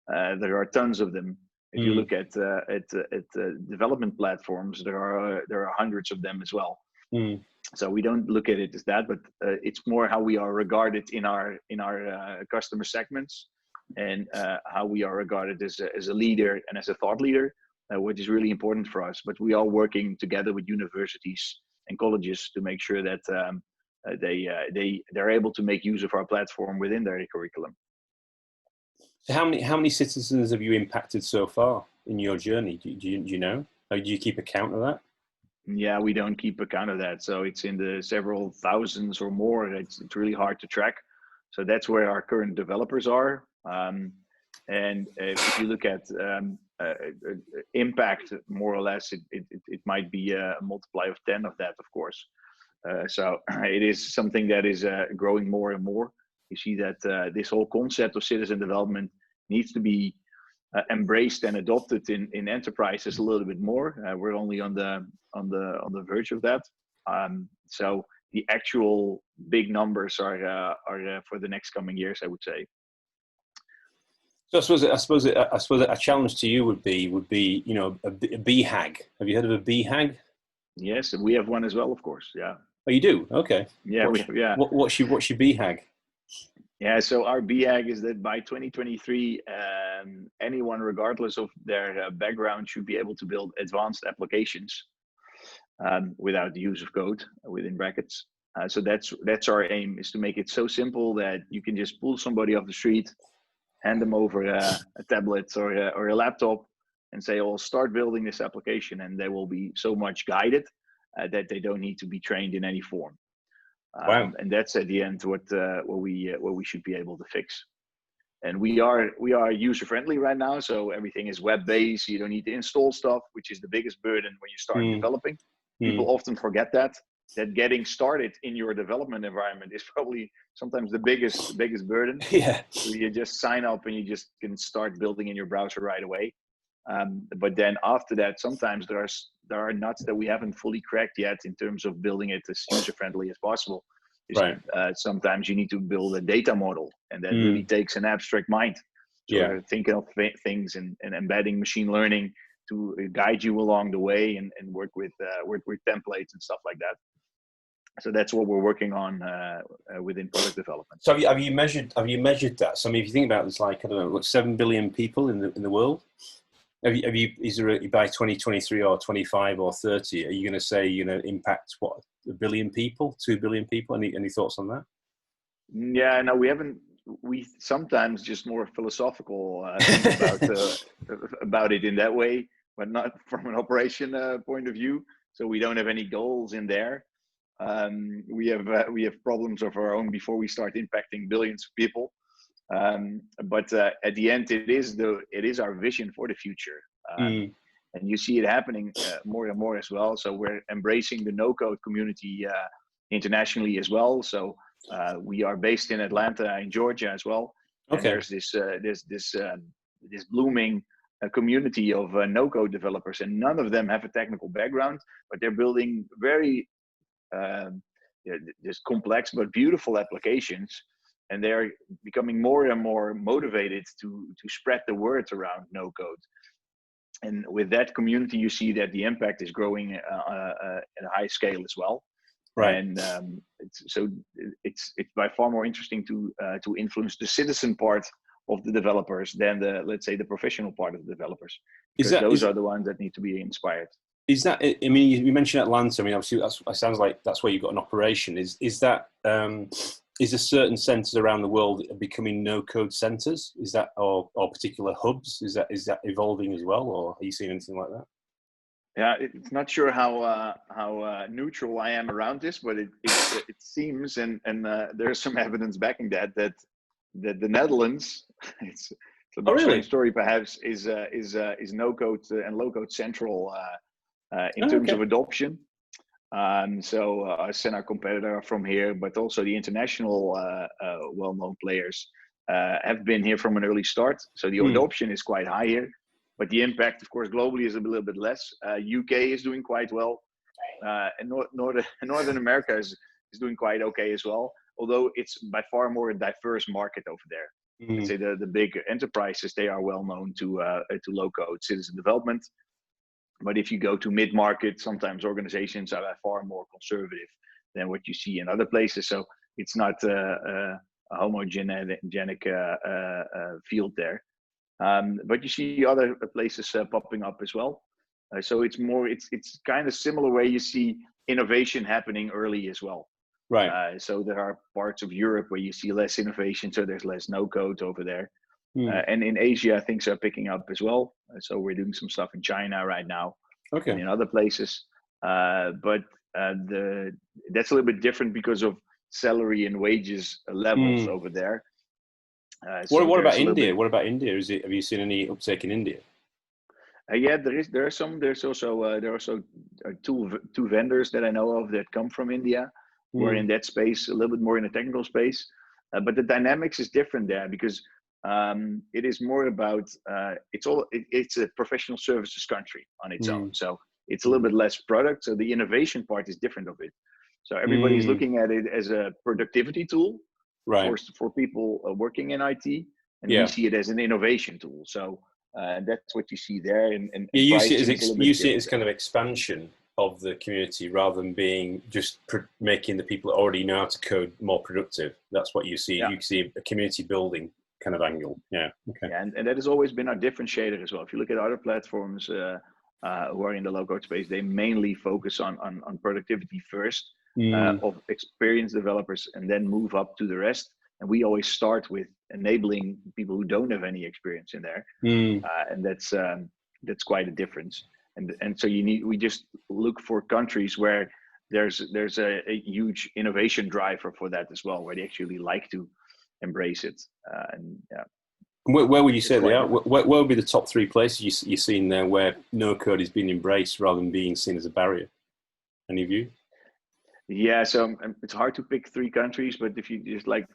there are tons of them. If you look at development platforms, there are hundreds of them as well. So we don't look at it as that, but it's more how we are regarded in our customer segments, and how we are regarded as a leader and as a thought leader, which is really important for us. But we are working together with universities and colleges to make sure that they're able to make use of our platform within their curriculum. So how many citizens have you impacted so far in your journey? Do you know? Or do you keep account of that? Yeah, we don't keep account of that. So it's in the several thousands or more. It's really hard to track. So that's where our current developers are. And if you look at impact, more or less, it might be a multiply of 10 of that, of course. So it is something that is growing more and more. You see that this whole concept of citizen development needs to be embraced and adopted in enterprises a little bit more. We're only on the verge of that. So the actual big numbers are for the next coming years, I would say. So I suppose a challenge to you would be a BHAG. Have you heard of a BHAG? Yes, we have one as well, of course. Yeah. Oh, you do? Okay. Yeah, What's your BHAG? Yeah, so our BHAG is that by 2023, anyone, regardless of their background, should be able to build advanced applications without the use of code within brackets. So that's our aim, is to make it so simple that you can just pull somebody off the street, hand them over a tablet or a laptop, and say, "Oh, start building this application," and they will be so much guided that they don't need to be trained in any form. Wow. And that's at the end what we should be able to fix. And we are user friendly right now, so everything is web based. You don't need to install stuff, which is the biggest burden when you start developing. People often forget that getting started in your development environment is probably sometimes the biggest burden. Yeah. So you just sign up and you just can start building in your browser right away. But then after that, sometimes there are nuts that we haven't fully cracked yet in terms of building it as user friendly as possible. Right. Sometimes you need to build a data model, and that really takes an abstract mind. So Yeah. thinking of things and embedding machine learning to guide you along the way and work with templates and stuff like that. So that's what we're working on within product development. So have you measured that? So I mean, if you think about it, it's like, I don't know, 7 billion people in the world. Is there by 2023 or 25 or 30? Are you going to say impact what, 1 billion people, 2 billion people? Any thoughts on that? Yeah, no, we haven't. We sometimes just more philosophical think about it in that way, but not from an operation point of view. So we don't have any goals in there. We have problems of our own before we start impacting billions of people. But at the end, it is our vision for the future, and you see it happening more and more as well. So we're embracing the no-code community internationally as well. So we are based in Atlanta, in Georgia as well. Okay. And there's this blooming community of no-code developers, and none of them have a technical background, but they're building very just complex but beautiful applications. And they're becoming more and more motivated to spread the word around no code. And with that community, you see that the impact is growing at a high scale as well. Right. And it's by far more interesting to influence the citizen part of the developers than let's say the professional part of the developers, because those are the ones that need to be inspired. Is that? I mean, you mentioned Atlanta. I mean, obviously, that sounds like that's where you've got an operation. Is that? Is there certain centers around the world that are becoming no-code centers? Is that, or particular hubs? Is that evolving as well, or are you seeing anything like that? Yeah, it's not sure how neutral I am around this, but it seems, and there's some evidence backing that the Netherlands, it's a bit strange story perhaps, is no-code and low-code central in terms of adoption. So us and our competitor from here, but also the international well-known players have been here from an early start. So the adoption is quite high here, but the impact, of course, globally is a little bit less. UK is doing quite well, and Northern America is doing quite okay as well. Although it's by far more a diverse market over there. Let's say the big enterprises, they are well known to low-code citizen development. But if you go to mid-market, sometimes organizations are far more conservative than what you see in other places. So it's not a homogenic field there. But you see other places popping up as well. So it's kind of similar where you see innovation happening early as well. Right. So there are parts of Europe where you see less innovation, so there's less no-code over there. And in Asia, things are picking up as well. So we're doing some stuff in China right now, and in other places. But that's a little bit different because of salary and wages levels over there. What about India? What about India? Have you seen any uptake in India? Yeah, there are some. There's also two vendors that I know of that come from India. Who are in that space, a little bit more in the technical space. But the dynamics is different there because it is more about it's a professional services country on its own. So it's a little bit less product. So the innovation part is different of it. So everybody's looking at it as a productivity tool, right, for people working in IT, and we see it as an innovation tool. So that's what you see there. And you see it as kind of expansion of the community rather than being just making the people that already know how to code more productive. That's what you see. Yeah. You see a community building kind of angle. Yeah. Okay. Yeah, and that has always been our differentiator as well. If you look at other platforms who are in the low-code space, they mainly focus on productivity first of experienced developers, and then move up to the rest. And we always start with enabling people who don't have any experience in there, and that's quite a difference. And so we just look for countries where there's a huge innovation driver for that as well, where they actually like to embrace it. And yeah. Where would you say they are? Where would be the top 3 places you're seeing there where no code is being embraced rather than being seen as a barrier? Any of you? Yeah, so it's hard to pick 3 countries, but if you just like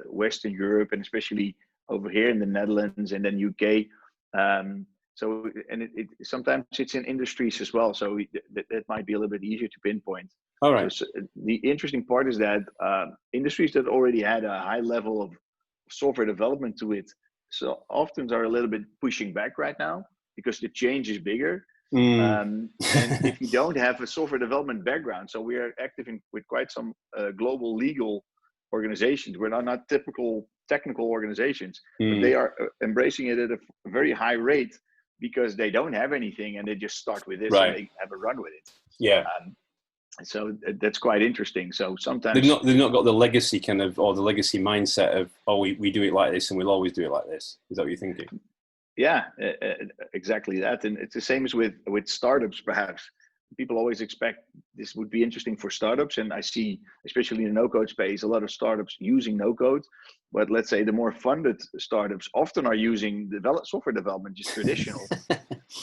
Western Europe, and especially over here in the Netherlands and then UK, so and sometimes it's in industries as well, so that might be a little bit easier to pinpoint. All right. So the interesting part is that industries that already had a high level of software development to it, so often are a little bit pushing back right now because the change is bigger. And if you don't have a software development background, so we are active with quite some global legal organizations. We're not typical technical organizations, but they are embracing it at a very high rate because they don't have anything and they just start with this and they have a run with it. Yeah. So that's quite interesting. So sometimes they've not got the legacy kind of, or the legacy mindset of, we do it like this and we'll always do it like this. Is that what you're thinking? Yeah, exactly that. And it's the same as with startups, perhaps. People always expect this would be interesting for startups. And I see, especially in the no-code space, a lot of startups using no-code. But let's say the more funded startups often are using software development, just traditional.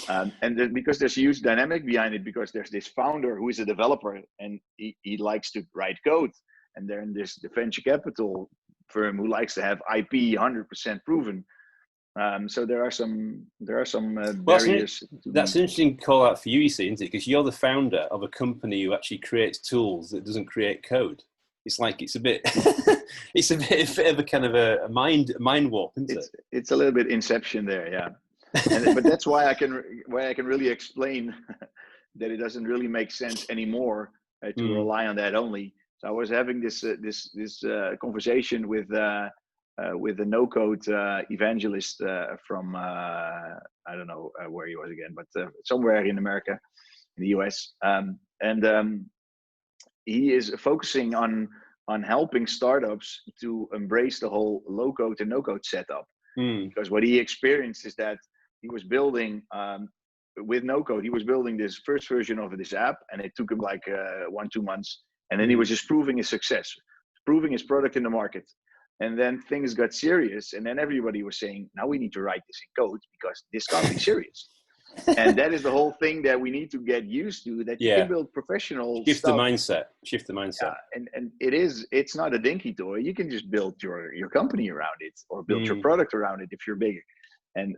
And because there's huge dynamic behind it, because there's this founder who is a developer and he likes to write code. And then there's the venture capital firm who likes to have IP 100% proven. So there are some barriers. That's an interesting call out for you, see, isn't it? Because you're the founder of a company who actually creates tools that doesn't create code. It's like it's a bit of a kind of a mind warp, isn't it? It's a little bit Inception there, yeah. But that's why I can really explain that it doesn't really make sense anymore to rely on that only. So I was having this conversation with a no-code evangelist from I don't know where he was again, but somewhere in America, in the US, and he is focusing on helping startups to embrace the whole low-code and no-code setup. Because what he experienced is that he was building with no-code. He was building this first version of this app, and it took him like 1-2 months, and then he was just proving his success, proving his product in the market. And then things got serious, and then everybody was saying, now we need to write this in code because this can't be serious. And that is the whole thing that we need to get used to, that you can build professional Shift stuff. Shift the mindset. And it's not a dinky toy. You can just build your company around it, or build your product around it if you're bigger. And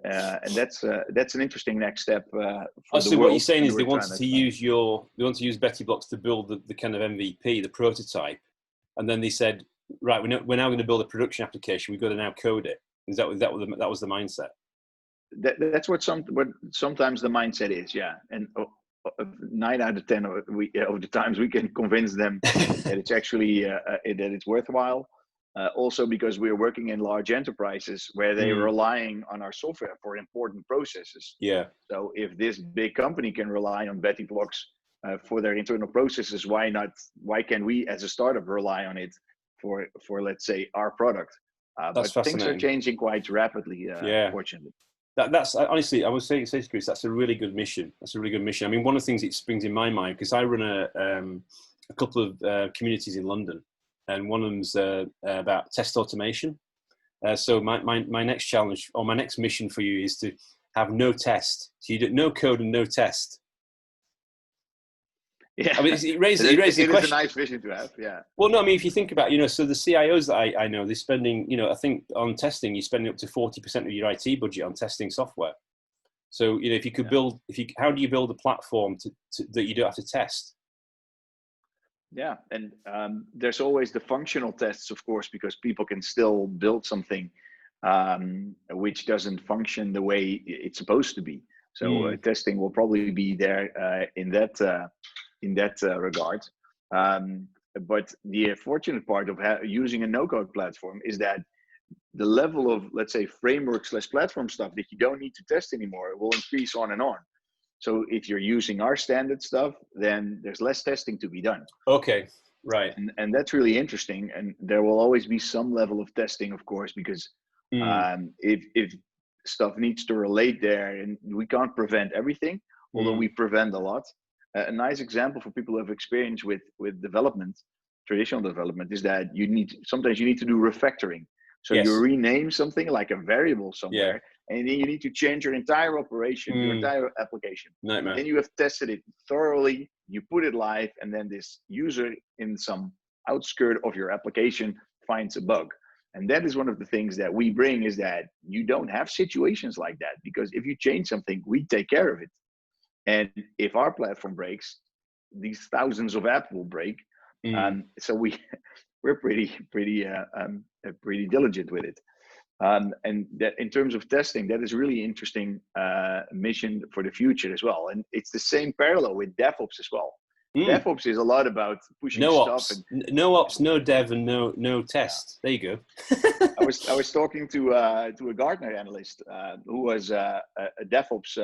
that's an interesting next step. So what you're saying is they want to use BettyBlocks to build the kind of MVP, the prototype, and then they said, right, we're now going to build a production application. We've got to now code it. Is that was the mindset? That's what sometimes the mindset is, yeah. And 9 out of 10 of the times we can convince them that it's actually that it's worthwhile. Also because we're working in large enterprises where they're relying on our software for important processes. Yeah. So if this big company can rely on BettyBlocks for their internal processes, why not? Why can we as a startup rely on it for let's say our product? But things are changing quite rapidly, fortunately. That's honestly, I would say to Chris, that's a really good mission. That's a really good mission. I mean, one of the things it springs in my mind, because I run a couple of communities in London, and one of them's about test automation. So my next challenge, or my next mission for you, is to have no test. So you do no code and no test. Yeah, I mean, it raises the it is a question. nice vision to have. Yeah. Well, no, I mean, if you think about, so the CIOs that I know, they're spending, I think on testing, you're spending up to 40% of your IT budget on testing software. So, if you could build, how do you build a platform that you don't have to test? Yeah, and there's always the functional tests, of course, because people can still build something which doesn't function the way it's supposed to be. So testing will probably be there in that regard. But the fortunate part of using a no-code platform is that the level of, let's say, framework/platform stuff that you don't need to test anymore will increase on and on. So if you're using our standard stuff, then there's less testing to be done. Okay, right. And that's really interesting. And there will always be some level of testing, of course, because if stuff needs to relate there, and we can't prevent everything, although we prevent a lot. A nice example for people who have experience with development, traditional development, is that sometimes you need to do refactoring. So you rename something like a variable somewhere, and then you need to change your entire operation, your entire application. Nightmare. Then you have tested it thoroughly, you put it live, and then this user in some outskirt of your application finds a bug. And that is one of the things that we bring, is that you don't have situations like that, because if you change something, we take care of it. And if our platform breaks, these thousands of apps will break. So we're pretty diligent with it. And that in terms of testing, that is really interesting mission for the future as well. And it's the same parallel with DevOps as well. DevOps is a lot about pushing stuff. No ops, no dev, and no test. There you go. I was talking to a Gartner analyst who was a DevOps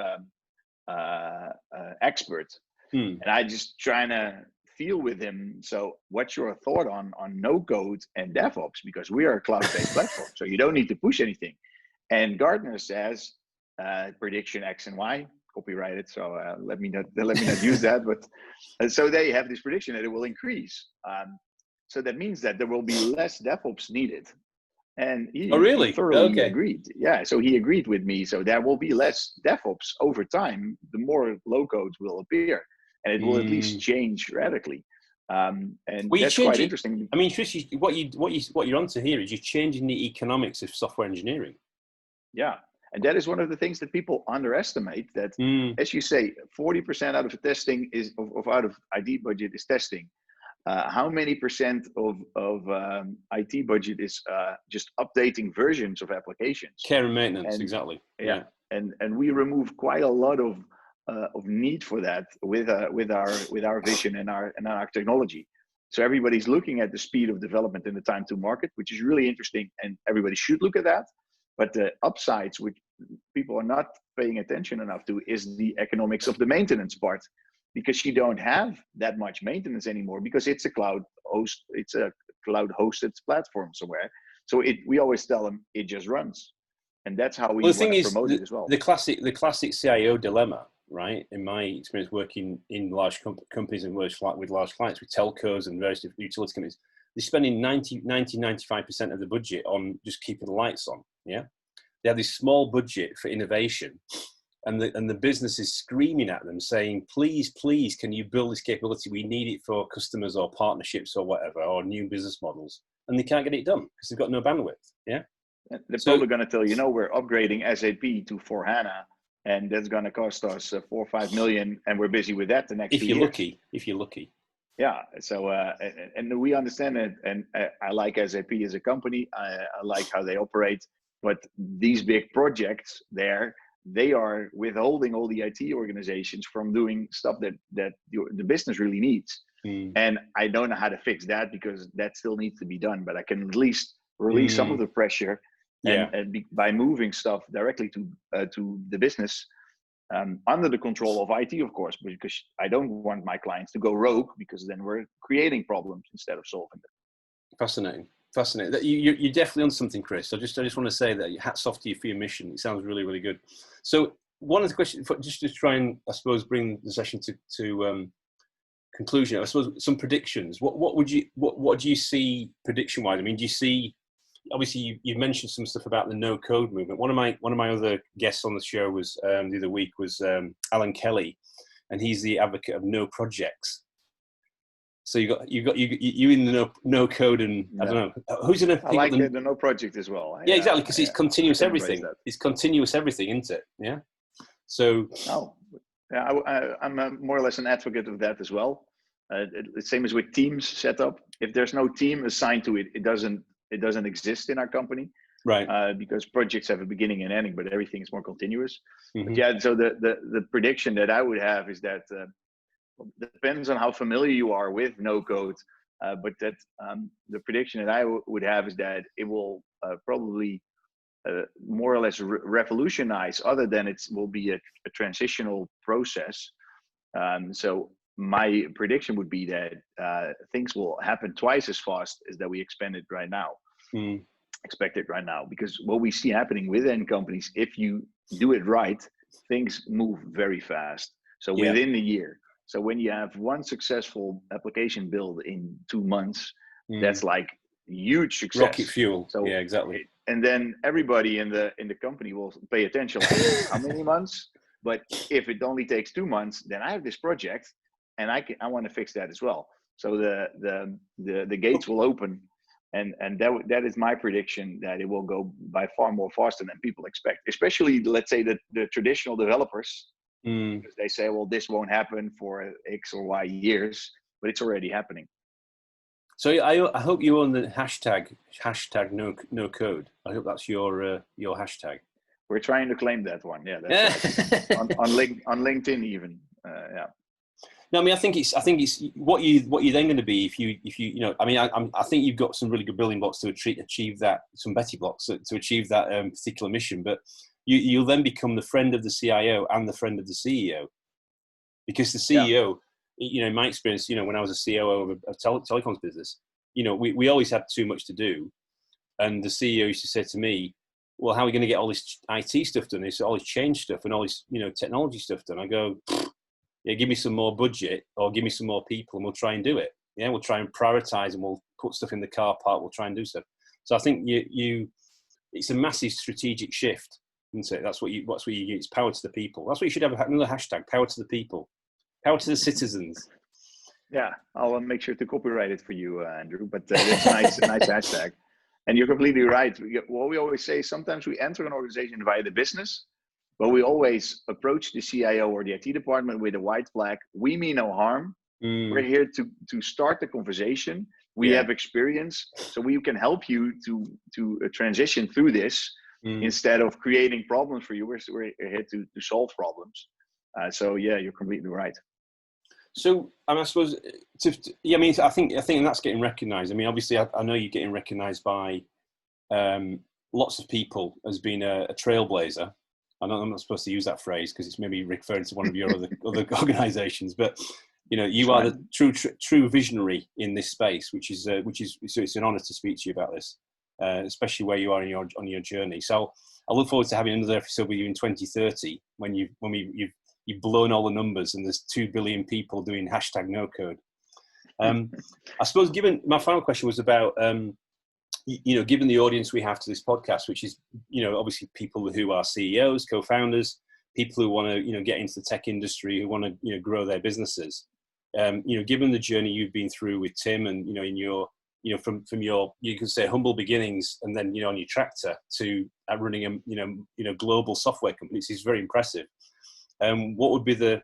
expert, and I just trying to feel with him. So what's your thought on no code and DevOps? Because we are a cloud-based platform, so you don't need to push anything. And Gartner says prediction X and Y, copyrighted. So let me not use that. But so they have this prediction that it will increase. So that means that there will be less DevOps needed. And he thoroughly agreed. Yeah, so he agreed with me. So there will be less DevOps over time. The more low codes will appear, and it will at least change radically. And that's quite interesting. I mean, Trish, what you're onto here is you're changing the economics of software engineering. Yeah, and that is one of the things that people underestimate. That, as you say, 40% out of testing is out of IT budget is testing. How many percent of IT budget is just updating versions of applications? Care and maintenance, exactly. Yeah, and we remove quite a lot of need for that with our vision and our technology. So everybody's looking at the speed of development and the time to market, which is really interesting, and everybody should look at that. But the upsides, which people are not paying attention enough to, is the economics of the maintenance part. Because you don't have that much maintenance anymore, because it's a cloud hosted platform somewhere. So we always tell them it just runs, and that's how we want to promote it as well. The classic CIO dilemma, right? In my experience working in large companies and with large clients, with telcos and various utility companies, they're spending 95% of the budget on just keeping the lights on. Yeah, they have this small budget for innovation. And the business is screaming at them saying, please, can you build this capability? We need it for customers or partnerships or whatever, or new business models. And they can't get it done because they've got no bandwidth. Yeah. They're probably going to tell you, we're upgrading SAP to 4HANA, and that's going to cost us 4 or 5 million, and we're busy with that the next 2 years. If you're lucky. Yeah. So, and we understand it. And I like SAP as a company. I like how they operate. But these big projects they are withholding all the IT organizations from doing stuff that the business really needs. And I don't know how to fix that, because that still needs to be done, but I can at least release some of the pressure by moving stuff directly to the business under the control of IT, of course, because I don't want my clients to go rogue, because then we're creating problems instead of solving them. Fascinating. You're definitely on something, Chris. I just want to say that hats off to you for your mission. It sounds really, really good. So one of the questions, just to try and, I suppose, bring the session to conclusion, I suppose some predictions. What do you see prediction wise? I mean, do you see, obviously you've mentioned some stuff about the no code movement. One of my other guests on the show was the other week was Alan Kelly, and he's the advocate of no projects. So you in the no code, and I don't know who's going to. I like the no project as well. Yeah, exactly, because it's continuous everything. That. It's continuous everything, isn't it? Yeah. So. Oh, yeah, I'm more or less an advocate of that as well. The same as with teams set up. If there's no team assigned to it, it doesn't exist in our company. Right. Because projects have a beginning and ending, but everything is more continuous. Mm-hmm. But yeah, so the prediction that I would have is that depends on how familiar you are with no code, but that the prediction that I would have is that it will probably more or less revolutionize, other than it will be a transitional process. So my prediction would be that things will happen twice as fast as that we expect it right now. Because what we see happening within companies, if you do it right, things move very fast. So within a year. So when you have one successful application build in 2 months, that's like huge success. Rocket fuel. So, yeah, exactly. And then everybody in the company will pay attention, like, how many months? But if it only takes 2 months, then I have this project, and I want to fix that as well. So the gates will open, and that is my prediction, that it will go by far more faster than people expect. Especially, let's say, the traditional developers, because they say, well, this won't happen for X or Y years, but it's already happening. So I hope you own the hashtag no code. I hope that's your hashtag. We're trying to claim that one. Yeah, that's right. on LinkedIn even. Yeah. No, I mean, I think it's what you're then going to be if you I mean, I think you've got some really good building blocks to achieve that, some BettyBlocks to achieve that particular mission. But you'll then become the friend of the CIO and the friend of the CEO, because the CEO, in my experience, when I was a COO of a telecoms business, we always had too much to do, and the CEO used to say to me, well, how are we going to get all this IT stuff done, all this change stuff and all this technology stuff done? I go, yeah, give me some more budget, or give me some more people, and we'll try and do it. Yeah, we'll try and prioritize, and we'll put stuff in the car park. We'll try and do stuff. So I think it's a massive strategic shift, isn't it? That's what you it's power to the people. That's what you should have another hashtag: power to the people, power to the citizens. Yeah, I'll make sure to copyright it for you, Andrew. But that's nice hashtag. And you're completely right. What we always say, sometimes we enter an organization via the business, but we always approach the CIO or the IT department with a white flag. We mean no harm. We're here to start the conversation. We have experience, so we can help you to transition through this instead of creating problems for you. We're here to solve problems. So yeah, you're completely right. So, I suppose, I think that's getting recognised. I mean, obviously, I know you're getting recognised by lots of people as being a trailblazer. I'm not supposed to use that phrase because it's maybe referring to one of your other organisations, but you are the true visionary in this space, which is so it's an honour to speak to you about this, especially where you are on your journey. So I look forward to having another episode with you in 2030 when you've blown all the numbers and there's 2 billion people doing hashtag no code. I suppose, given my final question was about, given the audience we have to this podcast, which is, obviously people who are CEOs, co-founders, people who want to, get into the tech industry, who want to, grow their businesses. Given the journey you've been through with Tim and, in your, from your, you could say, humble beginnings, and then, on your tractor to running a, global software company, it's very impressive. What would be the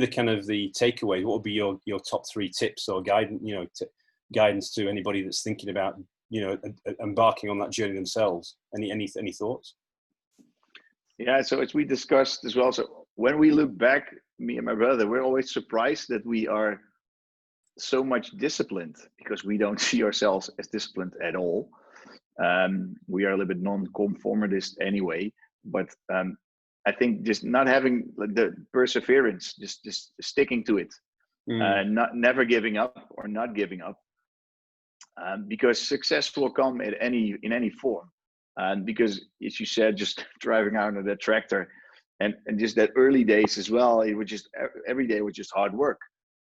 kind of the takeaway? What would be your top 3 tips or guidance to anybody that's thinking about, embarking on that journey themselves? Any thoughts? Yeah. So as we discussed as well, so when we look back, me and my brother, we're always surprised that we are so much disciplined, because we don't see ourselves as disciplined at all. We are a little bit non-conformist anyway, but I think just not having the perseverance, just sticking to it, never giving up or not giving up, because success will come in any form. And because, as you said, just driving out on that tractor, and just that early days as well, it was just every day was just hard work,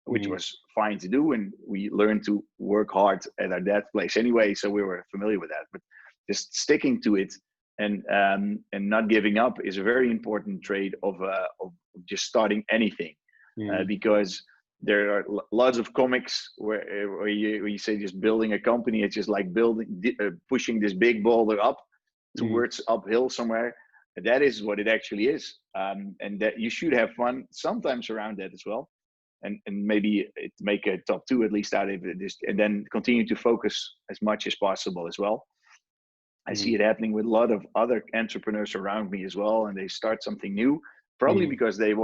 which was fine to do, and we learned to work hard at our dad's place anyway, so we were familiar with that. But just sticking to it and not giving up is a very important trait of just starting anything, because there are lots of comics where you say just building a company, it's just like pushing this big boulder up towards uphill somewhere. That is what it actually is, and that you should have fun sometimes around that as well, and maybe make a top 2 at least out of it, and then continue to focus as much as possible as well. I see it happening with a lot of other entrepreneurs around me as well, and they start something new, probably because they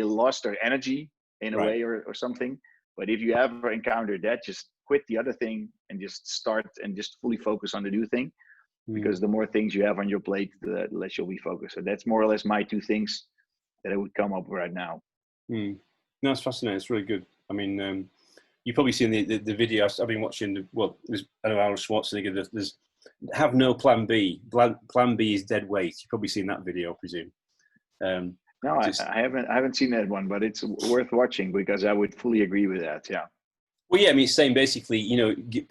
lost their energy in a way or something. But if you ever encounter that, just quit the other thing and just start and just fully focus on the new thing. Because the more things you have on your plate, the less you'll be focused. So that's more or less my 2 things that I would come up right now. No, it's fascinating. It's really good. I mean, you've probably seen the video. I've been watching. There's Arnold Schwarzenegger. There's have no plan B. Plan B is dead weight. You've probably seen that video, I presume. No, I haven't seen that one, but it's worth watching because I would fully agree with that. Yeah. Well, yeah, I mean, it's saying basically,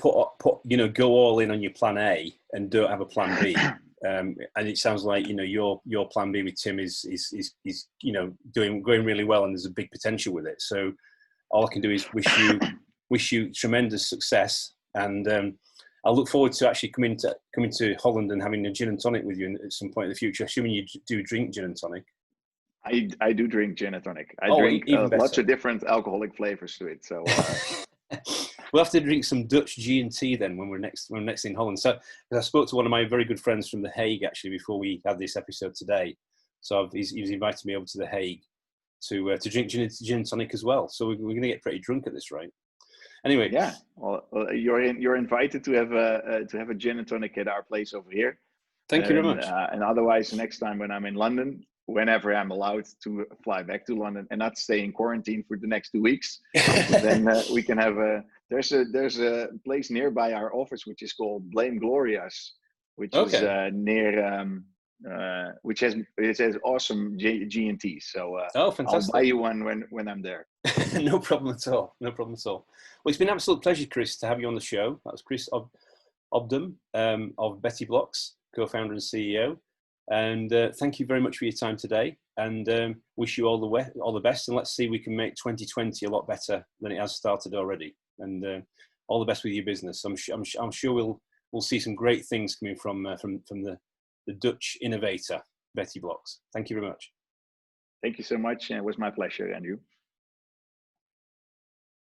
go all in on your plan A and don't have a plan B. And it sounds like, your plan B with Tim is going really well, and there's a big potential with it. So all I can do is wish you tremendous success, and I look forward to actually coming to Holland and having a gin and tonic with you at some point in the future. Assuming you do drink gin and tonic. I do drink gin and tonic. I drink lots of different alcoholic flavors to it. So. We'll have to drink some Dutch G&T then when we're next in Holland. So I spoke to one of my very good friends from The Hague actually before we had this episode today. So he's invited me over to The Hague to drink gin and tonic as well. So we're going to get pretty drunk at this rate. Anyway, yeah. Well, you're invited to have a gin and tonic at our place over here. Thank you very much. And otherwise, next time when I'm in London, whenever I'm allowed to fly back to London and not stay in quarantine for the next 2 weeks, then we can have there's a place nearby our office which is called Blame Glorias, which is near which has awesome G&T. So fantastic. I'll buy you one when I'm there. No problem at all. Well, it's been an absolute pleasure, Chris, to have you on the show. That was Chris Obdam of BettyBlocks, co-founder and CEO. And thank you very much for your time today, and wish you all the best. And let's see if we can make 2020 a lot better than it has started already. And all the best with your business. I'm sure we'll see some great things coming from the Dutch innovator BettyBlocks. Thank you very much. Thank you so much, and it was my pleasure, Andrew.